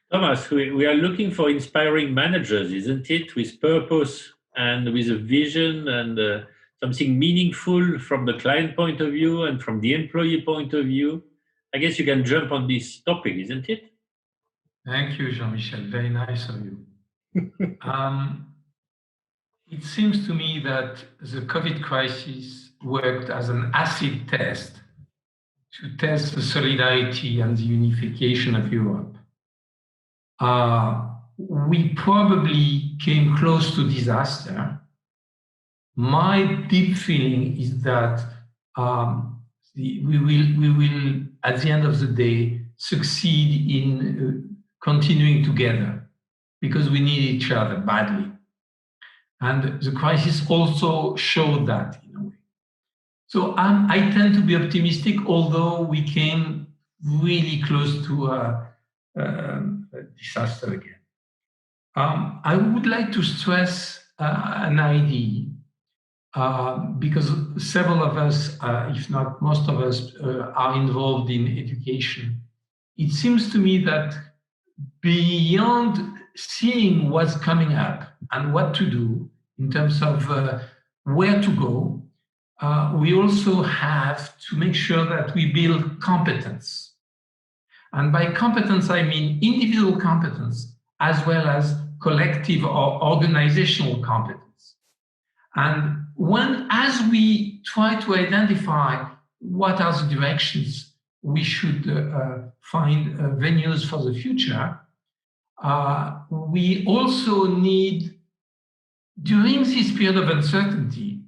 Thomas, we are looking for inspiring managers, isn't it? With purpose and with a vision and something meaningful from the client point of view and from the employee point of view. I guess you can jump on this topic, isn't it? Thank you, Jean-Michel. Very nice of you. It seems to me that the COVID crisis worked as an acid test to test the solidarity and the unification of Europe. We probably came close to disaster. My deep feeling is that we will, at the end of the day, succeed in continuing together because we need each other badly. And the crisis also showed that in a way. So I tend to be optimistic, although we came really close to a disaster again. I would like to stress an idea because several of us, if not most of us, are involved in education. It seems to me that beyond seeing what's coming up and what to do in terms of where to go, we also have to make sure that we build competence. And by competence, I mean individual competence as well as collective or organizational competence. And as we try to identify what are the directions we should find venues for the future, we also need, during this period of uncertainty,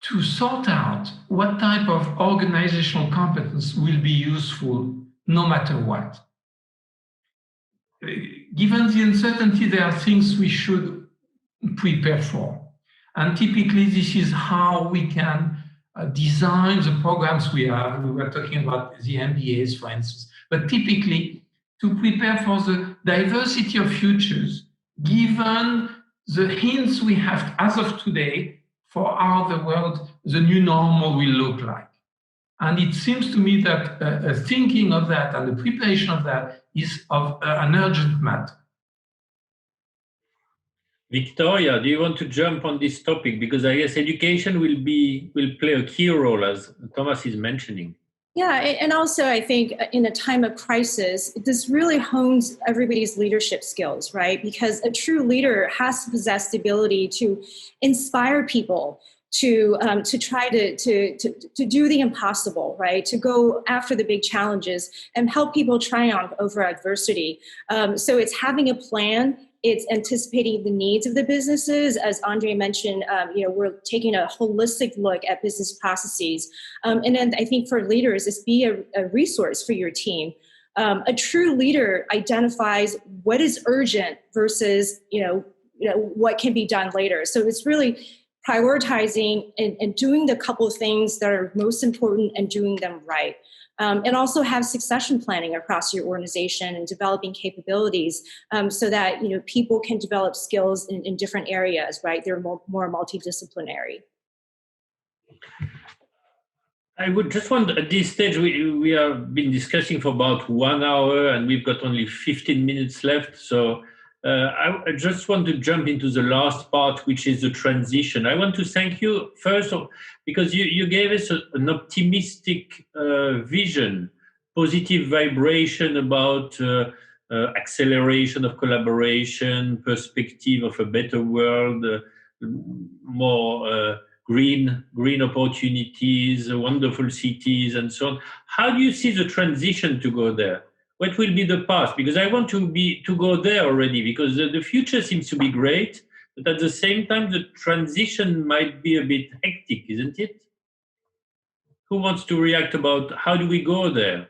to sort out what type of organizational competence will be useful no matter what. Given the uncertainty, there are things we should prepare for. And typically, this is how we can design the programs we have. We were talking about the MBAs, for instance. But typically, to prepare for the diversity of futures, given the hints we have as of today for how the world, the new normal will look like. And it seems to me that thinking of that and the preparation of that is of an urgent matter. Victoria, do you want to jump on this topic? Because I guess education will play a key role, as Thomas is mentioning. Yeah, and also I think in a time of crisis, this really hones everybody's leadership skills, right? Because a true leader has to possess the ability to inspire people to try to do the impossible, right? To go after the big challenges and help people triumph over adversity. So it's having a plan. It's anticipating the needs of the businesses. As Andre mentioned, we're taking a holistic look at business processes. And then I think for leaders, it's be a resource for your team. A true leader identifies what is urgent versus, what can be done later. So it's really prioritizing and doing the couple of things that are most important and doing them right. And also have succession planning across your organization and developing capabilities so that people can develop skills in different areas, right? They're more multidisciplinary. I would just want, at this stage, we have been discussing for about 1 hour and we've got only 15 minutes left. So I just want to jump into the last part, which is the transition. I want to thank you first because you gave us an optimistic vision, positive vibration about acceleration of collaboration, perspective of a better world, more green opportunities, wonderful cities, and so on. How do you see the transition to go there? What will be the path? Because I want to go there already, because the future seems to be great, but at the same time, the transition might be a bit hectic, isn't it? Who wants to react about how do we go there?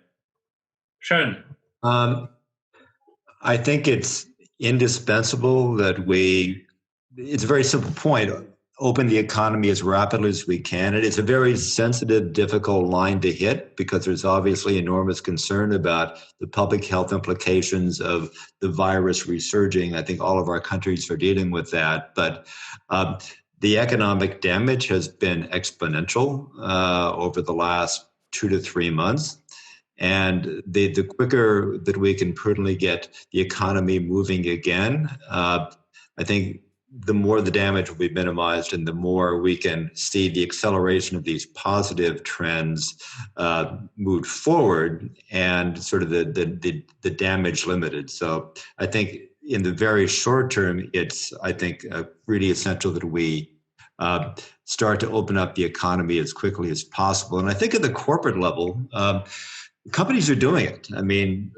Sean. I think it's indispensable that it's a very simple point, open the economy as rapidly as we can. And it's a very sensitive, difficult line to hit because there's obviously enormous concern about the public health implications of the virus resurging. I think all of our countries are dealing with that. But the economic damage has been exponential over the last 2 to 3 months. And the quicker that we can prudently get the economy moving again, I think the more the damage will be minimized and the more we can see the acceleration of these positive trends move forward and sort of the damage limited. So I think in the very short term, it's, I think, really essential that we start to open up the economy as quickly as possible. And I think at the corporate level, companies are doing it. I mean,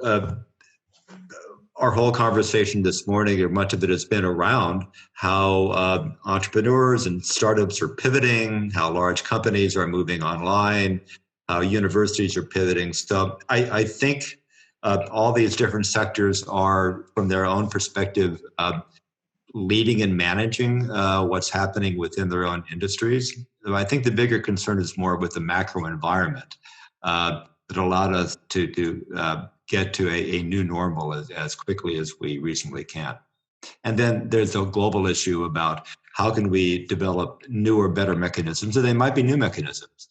our whole conversation this morning, or much of it has been around how entrepreneurs and startups are pivoting, how large companies are moving online, how universities are pivoting. So I think all these different sectors are, from their own perspective, leading and managing what's happening within their own industries. I think the bigger concern is more with the macro environment that allowed us to get to a new normal as quickly as we reasonably can. And then there's a global issue about how can we develop newer, better mechanisms, and they might be new mechanisms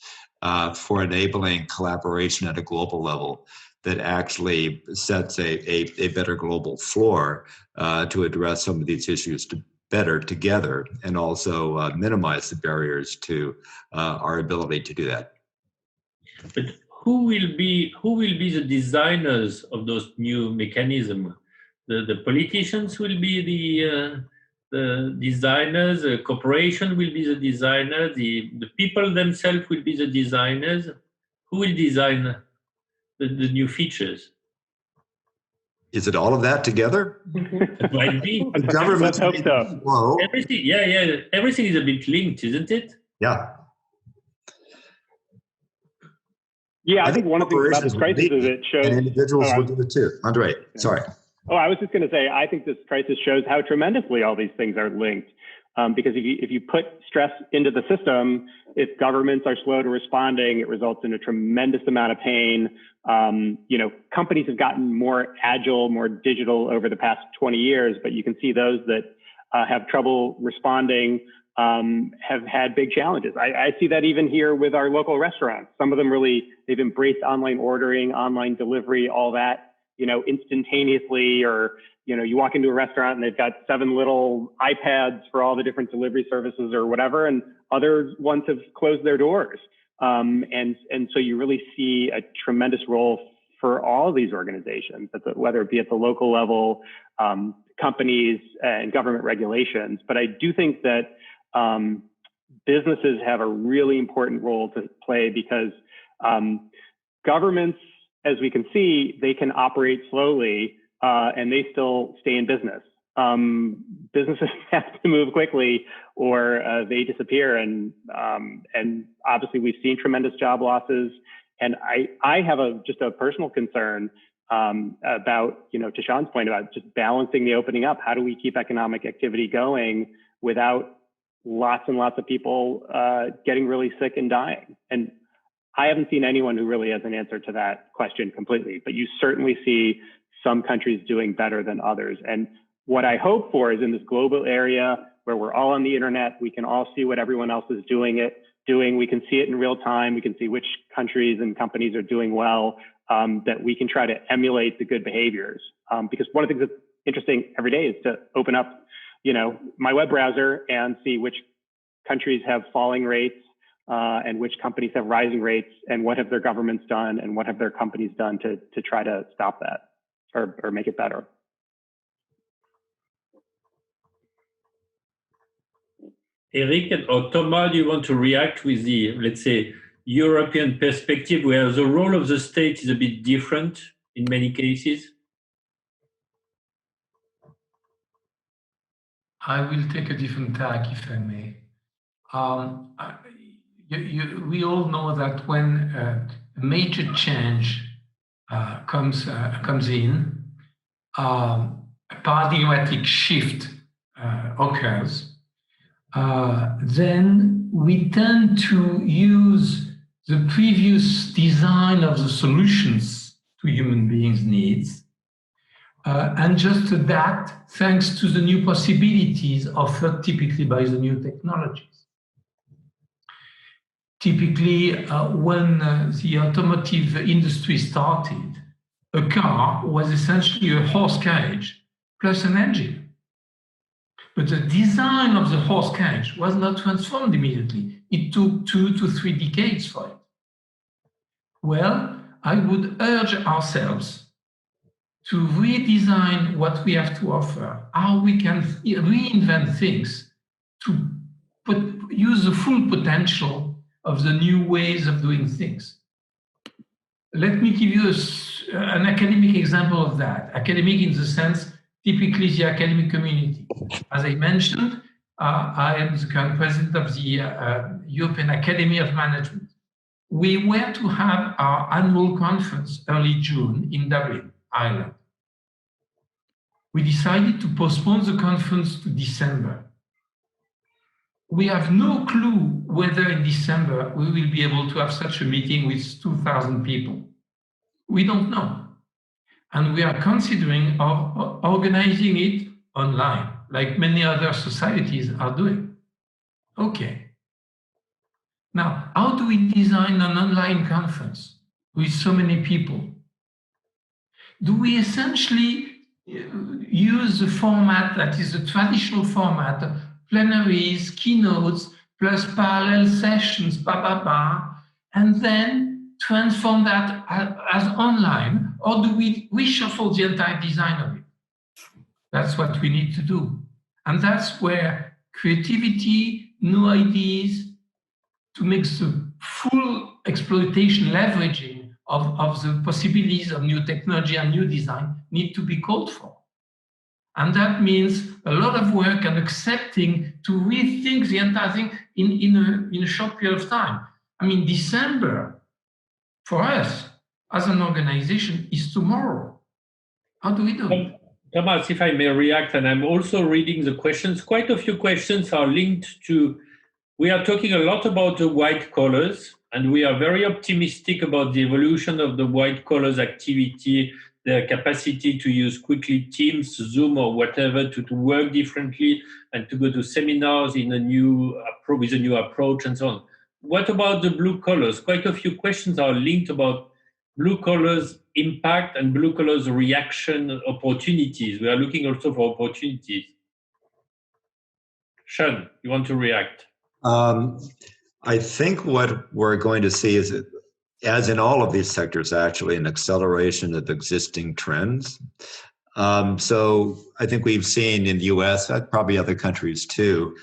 for enabling collaboration at a global level that actually sets a better global floor to address some of these issues better together, and also minimize the barriers to our ability to do that. But who will be the designers of those new mechanisms? The politicians will be the designers. The corporation will be the designer. The people themselves will be the designers. Who will design the new features? Is it all of that together? It might be. The government. Let's hope so. Everything, yeah. Everything is a bit linked, isn't it? Yeah. Yeah, I think one of the things about this crisis is it shows... And individuals will do it too. Andre, sorry. Oh, I was just going to say, I think this crisis shows how tremendously all these things are linked. Because if you put stress into the system, if governments are slow to responding, it results in a tremendous amount of pain. Companies have gotten more agile, more digital over the past 20 years, but you can see those that have trouble responding have had big challenges. I see that even here with our local restaurants. Some of them they've embraced online ordering, online delivery, all that, instantaneously, or, you walk into a restaurant and they've got 7 little iPads for all the different delivery services or whatever, and other ones have closed their doors. And so you really see a tremendous role for all of these organizations, whether it be at the local level, companies and government regulations. But I do think that businesses have a really important role to play, because governments, as we can see, they can operate slowly and they still stay in business. Businesses have to move quickly or they disappear. And obviously we've seen tremendous job losses. And I have just a personal concern about, to Sean's point about just balancing the opening up. How do we keep economic activity going without lots and lots of people getting really sick and dying? And I haven't seen anyone who really has an answer to that question completely, but you certainly see some countries doing better than others. And what I hope for is in this global area where we're all on the internet, we can all see what everyone else is doing. We can see it in real time. We can see which countries and companies are doing well, that we can try to emulate the good behaviors. Because one of the things that's interesting every day is to open up, my web browser and see which countries have falling rates and which companies have rising rates, and what have their governments done and what have their companies done to try to stop that or make it better. Eric or Thomas, do you want to react with the, let's say, European perspective, where the role of the state is a bit different in many cases? I will take a different tack, if I may. We all know that when a major change comes in, a paradigmatic shift occurs, then we tend to use the previous design of the solutions to human beings' needs and just adapt thanks to the new possibilities offered typically by the new technologies. Typically, when the automotive industry started, a car was essentially a horse carriage plus an engine. But the design of the horse carriage was not transformed immediately. It took 2 to 3 decades for it. Well, I would urge ourselves to redesign what we have to offer, how we can reinvent things to use the full potential of the new ways of doing things. Let me give you an academic example of that. Academic in the sense, typically the academic community. As I mentioned, I am the current president of the European Academy of Management. We were to have our annual conference early June in Dublin, Ireland. We decided to postpone the conference to December. We have no clue whether in December we will be able to have such a meeting with 2,000 people. We don't know. And we are considering organizing it online, like many other societies are doing. Okay. Now, how do we design an online conference with so many people? Do we essentially use the format that is the traditional format, plenaries, keynotes, plus parallel sessions, and then transform that as online, or do we reshuffle the entire design of it? That's what we need to do. And that's where creativity, new ideas, to make the full exploitation, leveraging of the possibilities of new technology and new design need to be called for. And that means a lot of work and accepting to rethink the entire thing in a short period of time. I mean, December, for us, as an organization, is tomorrow. How do we do it? Thomas, if I may react, and I'm also reading the questions, quite a few questions are linked to, we are talking a lot about the white collars, and we are very optimistic about the evolution of the white collars activity, their capacity to use quickly Teams, Zoom, or whatever to work differently and to go to seminars in with a new approach and so on. What about the blue collars? Quite a few questions are linked about blue collars impact and blue collars reaction opportunities. We are looking also for opportunities. Sean, you want to react? I think what we're going to see is, as in all of these sectors, actually, an acceleration of existing trends. So I think we've seen in the US, probably other countries too,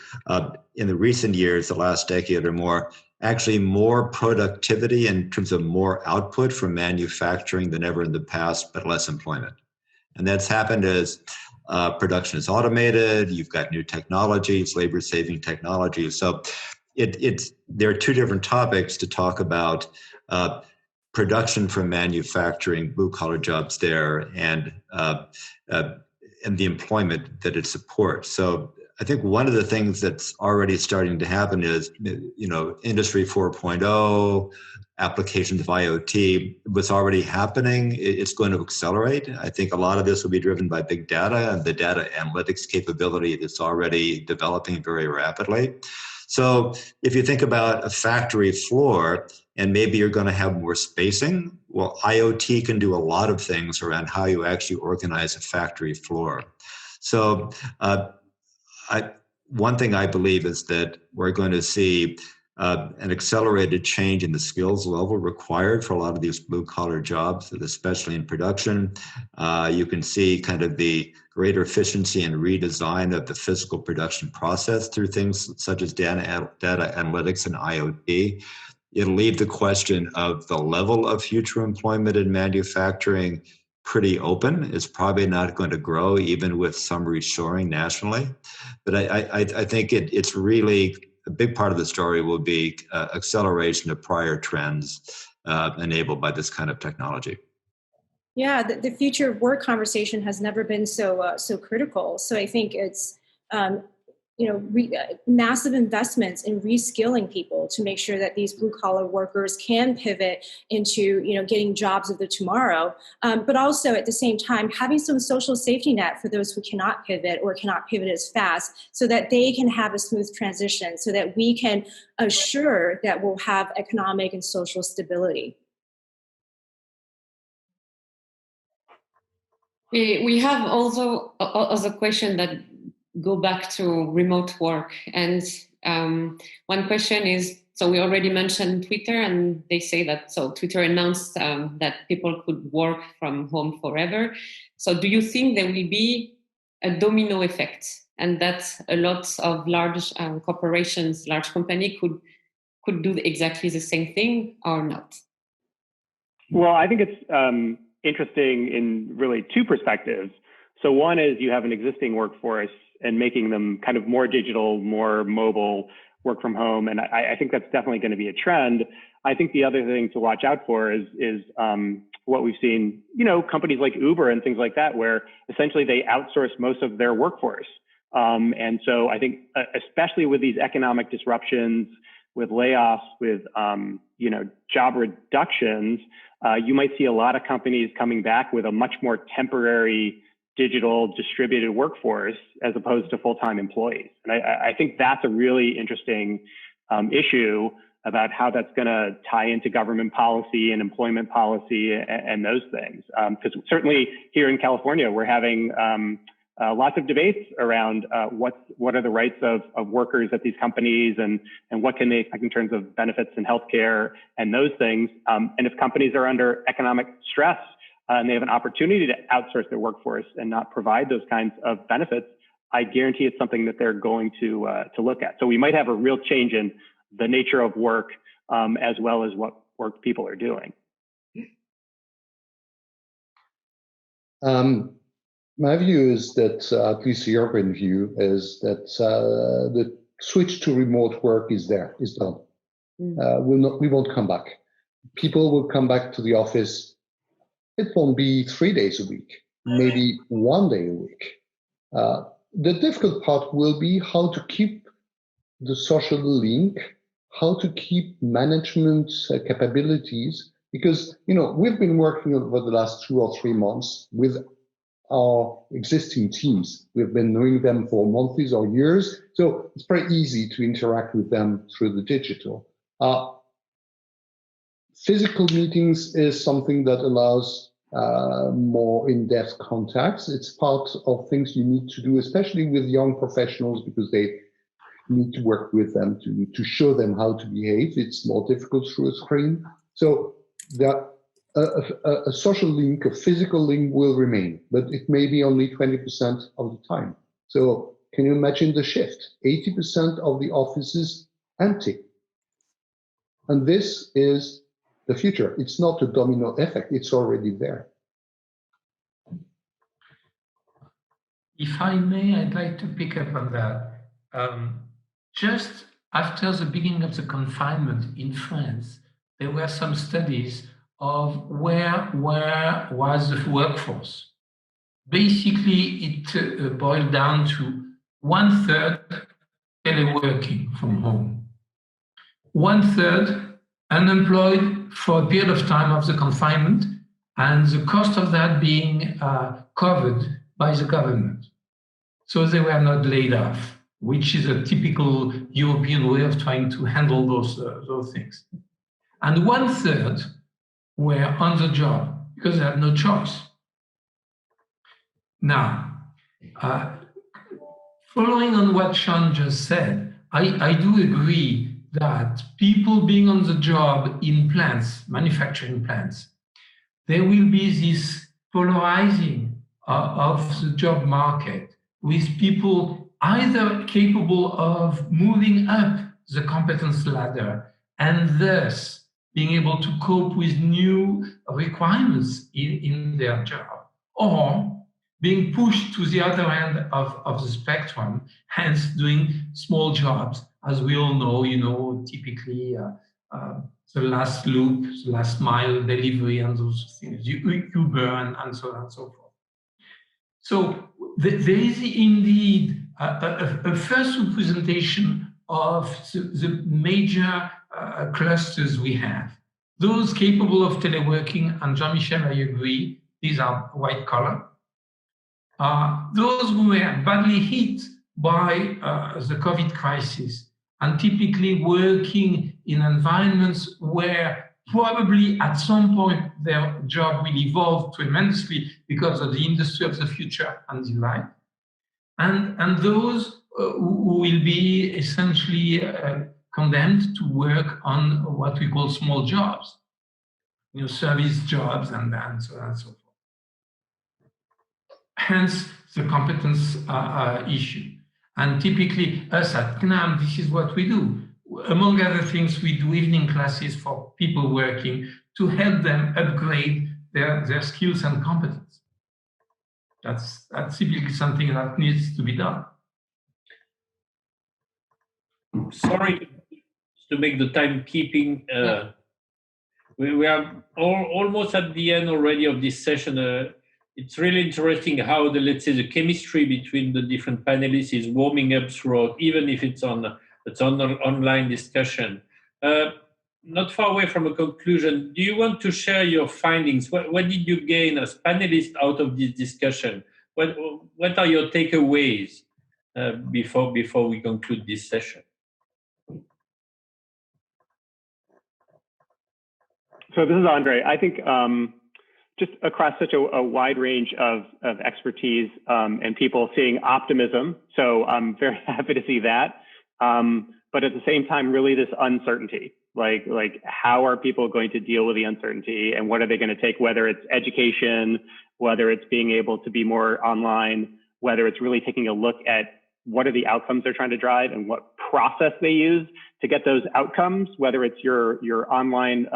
in the recent years, the last decade or more, actually more productivity in terms of more output from manufacturing than ever in the past, but less employment. And that's happened as production is automated, you've got new technologies, labor-saving technologies. So there are two different topics to talk about. Production from manufacturing, blue-collar jobs there, and the employment that it supports. So I think one of the things that's already starting to happen is, Industry 4.0, applications of IoT was already happening. It's going to accelerate. I think a lot of this will be driven by big data and the data analytics capability that's already developing very rapidly. So if you think about a factory floor, and maybe you're going to have more spacing, well, IoT can do a lot of things around how you actually organize a factory floor. So one thing I believe is that we're going to see an accelerated change in the skills level required for a lot of these blue-collar jobs, especially in production. You can see kind of the greater efficiency and redesign of the physical production process through things such as data analytics and IoT. It'll leave the question of the level of future employment in manufacturing pretty open. It's probably not going to grow even with some reshoring nationally. But I think it's really a big part of the story will be acceleration of prior trends enabled by this kind of technology. Yeah, the future of work conversation has never been so critical. So I think it's massive investments in reskilling people to make sure that these blue collar workers can pivot into getting jobs of the tomorrow. But also at the same time having some social safety net for those who cannot pivot or cannot pivot as fast, so that they can have a smooth transition, so that we can assure that we'll have economic and social stability. We have also a question that go back to remote work. And one question is, so we already mentioned Twitter, and they say that, so Twitter announced that people could work from home forever. So do you think there will be a domino effect, and that a lot of large corporations, large companies could do exactly the same thing or not? Well, I think it's interesting in really two perspectives. So one is you have an existing workforce and making them kind of more digital, more mobile, work from home. And I think that's definitely going to be a trend. I think the other thing to watch out for is what we've seen, companies like Uber and things like that, where essentially they outsource most of their workforce. And so I think, especially with these economic disruptions, with layoffs, with job reductions, you might see a lot of companies coming back with a much more temporary digital distributed workforce as opposed to full-time employees. And I think that's a really interesting issue about how that's going to tie into government policy and employment policy and those things. Because certainly here in California, we're having lots of debates around what are the rights of workers at these companies and what can they expect in terms of benefits and healthcare and those things. And if companies are under economic stress and they have an opportunity to outsource their workforce and not provide those kinds of benefits, I guarantee it's something that they're going to look at. So we might have a real change in the nature of work as well as what work people are doing. My view is that, at least the European view, is that the switch to remote work is done. We won't come back. People will come back to the office. It won't be 3 days a week, maybe 1 day a week. The difficult part will be how to keep the social link, how to keep management capabilities, because we've been working over the last 2 or 3 months with our existing teams. We've been knowing them for months or years, so it's pretty easy to interact with them through the digital. Physical meetings is something that allows more in-depth contacts. It's part of things you need to do, especially with young professionals, because they need to work with them to show them how to behave. It's more difficult through a screen. So a social link, a physical link will remain, but it may be only 20% of the time. So can you imagine the shift? 80% of the offices empty. And this is the future. It's not a domino effect. It's already there. If I may, I'd like to pick up on that. Just after the beginning of the confinement in France, there were some studies of where was the workforce. Basically, it boiled down to 1/3 teleworking from home, 1/3 unemployed for a period of time of the confinement, and the cost of that being covered by the government. So they were not laid off, which is a typical European way of trying to handle those things. And 1/3 were on the job because they had no choice. Now, following on what Sean just said, I do agree that people being on the job in plants, manufacturing plants, there will be this polarizing of the job market with people either capable of moving up the competence ladder and thus being able to cope with new requirements in their job, or being pushed to the other end of the spectrum, hence doing small jobs, as we all know, typically the last loop, the last mile delivery and those things, Uber and so on and so forth. So there is indeed a first representation of the major clusters we have. Those capable of teleworking, and Jean-Michel, I agree, these are white collar. Those who were badly hit by the COVID crisis and typically working in environments where probably at some point their job will evolve tremendously because of the industry of the future and the like. and those who will be essentially condemned to work on what we call small jobs, service jobs and so on and so forth. Hence the competence issue. And typically us at CNAM, this is what we do. Among other things, we do evening classes for people working to help them upgrade their skills and competence. That's typically something that needs to be done. Sorry to make the timekeeping. We are almost at the end already of this session. It's really interesting how the chemistry between the different panelists is warming up throughout, even if it's on an online discussion. Not far away from a conclusion, do you want to share your findings? What did you gain as panelists out of this discussion? What are your takeaways before we conclude this session? So this is Andre. I think just across such a wide range of expertise and people seeing optimism. So I'm very happy to see that. But at the same time, really this uncertainty, like how are people going to deal with the uncertainty and what are they going to take, whether it's education, whether it's being able to be more online, whether it's really taking a look at what are the outcomes they're trying to drive and what process they use to get those outcomes, whether it's your online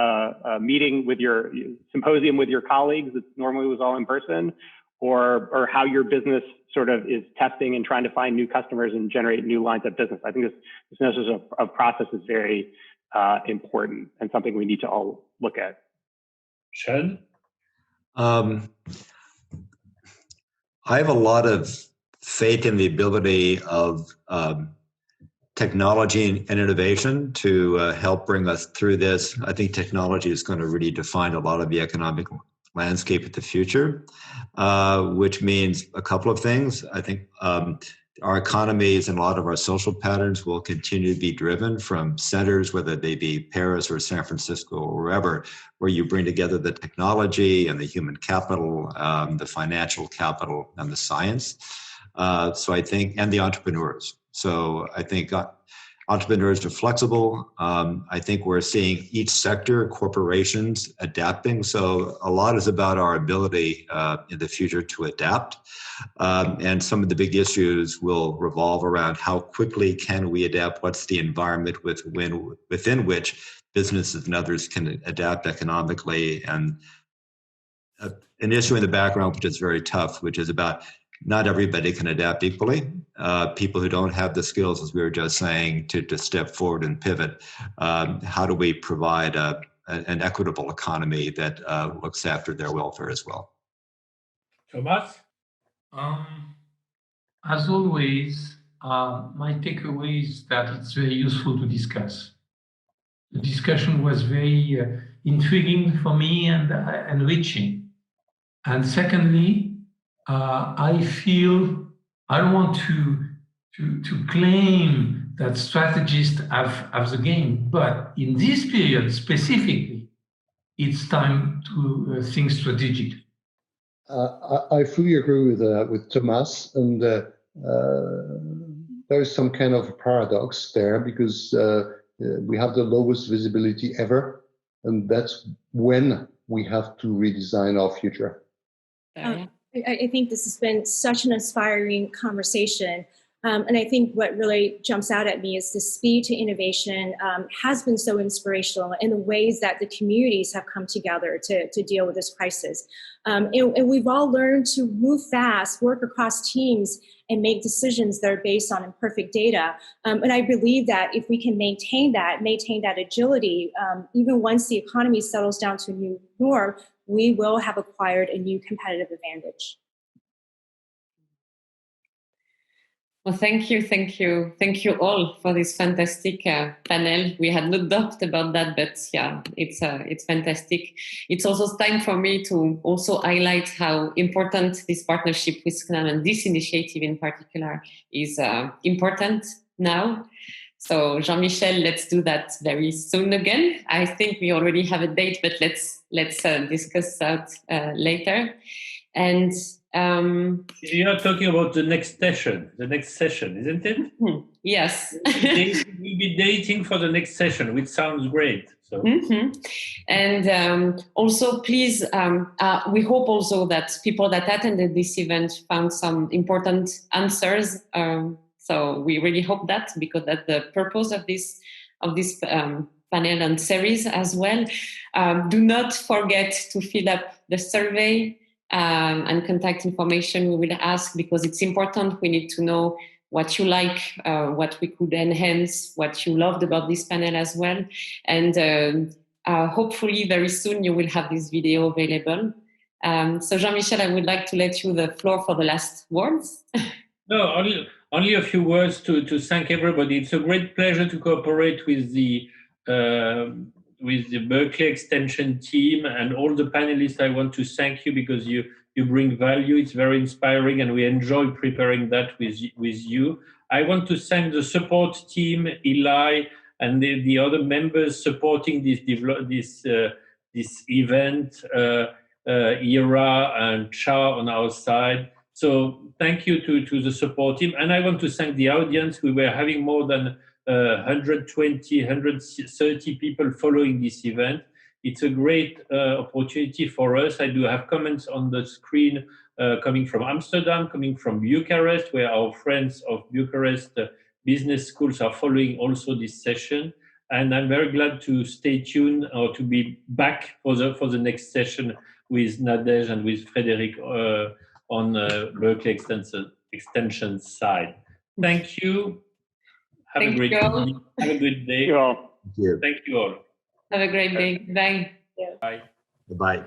meeting with your symposium with your colleagues that normally was all in person, or how your business sort of is testing and trying to find new customers and generate new lines of business. I think this notion of process is very important and something we need to all look at. Sean? I have a lot of faith in the ability of technology and innovation to help bring us through this. I think technology is going to really define a lot of the economic landscape of the future, which means a couple of things. I think our economies and a lot of our social patterns will continue to be driven from centers, whether they be Paris or San Francisco or wherever, where you bring together the technology and the human capital, the financial capital and the science. So I think, and the entrepreneurs. So I think entrepreneurs are flexible. I think we're seeing each sector, corporations adapting. So a lot is about our ability in the future to adapt. And some of the big issues will revolve around how quickly can we adapt? What's the environment within which businesses and others can adapt economically? And an issue in the background, which is very tough, which is about not everybody can adapt equally. People who don't have the skills, as we were just saying, to step forward and pivot. How do we provide an equitable economy that looks after their welfare as well? Thomas? As always, my takeaway is that it's very useful to discuss. The discussion was very intriguing for me and enriching. And secondly, I feel I don't want to claim that strategists have the game, but in this period specifically, it's time to think strategically. I fully agree with Thomas, and there's some kind of paradox there because we have the lowest visibility ever, and that's when we have to redesign our future. I think this has been such an inspiring conversation. And I think what really jumps out at me is the speed to innovation has been so inspirational in the ways that the communities have come together to deal with this crisis. And we've all learned to move fast, work across teams, and make decisions that are based on imperfect data. And I believe that if we can maintain that agility, even once the economy settles down to a new norm, we will have acquired a new competitive advantage. Well, thank you all for this fantastic panel. We had no doubt about that, but yeah, it's fantastic. It's also time for me to also highlight how important this partnership with CNAM and this initiative in particular is important now. So Jean-Michel, let's do that very soon again. I think we already have a date, but let's discuss that later. And You are talking about the next session, isn't it? Yes. We'll be dating for the next session, which sounds great. So. And also, please, we hope also that people that attended this event found some important answers. So we really hope that, because that's the purpose of this panel and series as well. Do not forget to fill up the survey and contact information we will ask, because it's important. We need to know what you like, what we could enhance, what you loved about this panel as well. And hopefully very soon you will have this video available. So Jean-Michel, I would like to let you the floor for the last words. No, only a few words to thank everybody. It's a great pleasure to cooperate with the Berkeley Extension team and all the panelists. I want to thank you because you bring value. It's very inspiring, and we enjoy preparing that with you. I want to thank the support team, Eli, and the other members supporting this event, Ira and Cha on our side. So thank you to the support team. And I want to thank the audience. We were having more than 120, 130 people following this event. It's a great opportunity for us. I do have comments on the screen coming from Amsterdam, coming from Bucharest, where our friends of Bucharest business schools are following also this session. And I'm very glad to stay tuned or to be back for the next session with Nadej and with Frédéric on Berkeley Extension side. Thank you. Have a great evening. Have a good day. Thank you all. Thank you. Thank you all. Have a great day. Bye. Bye. Bye.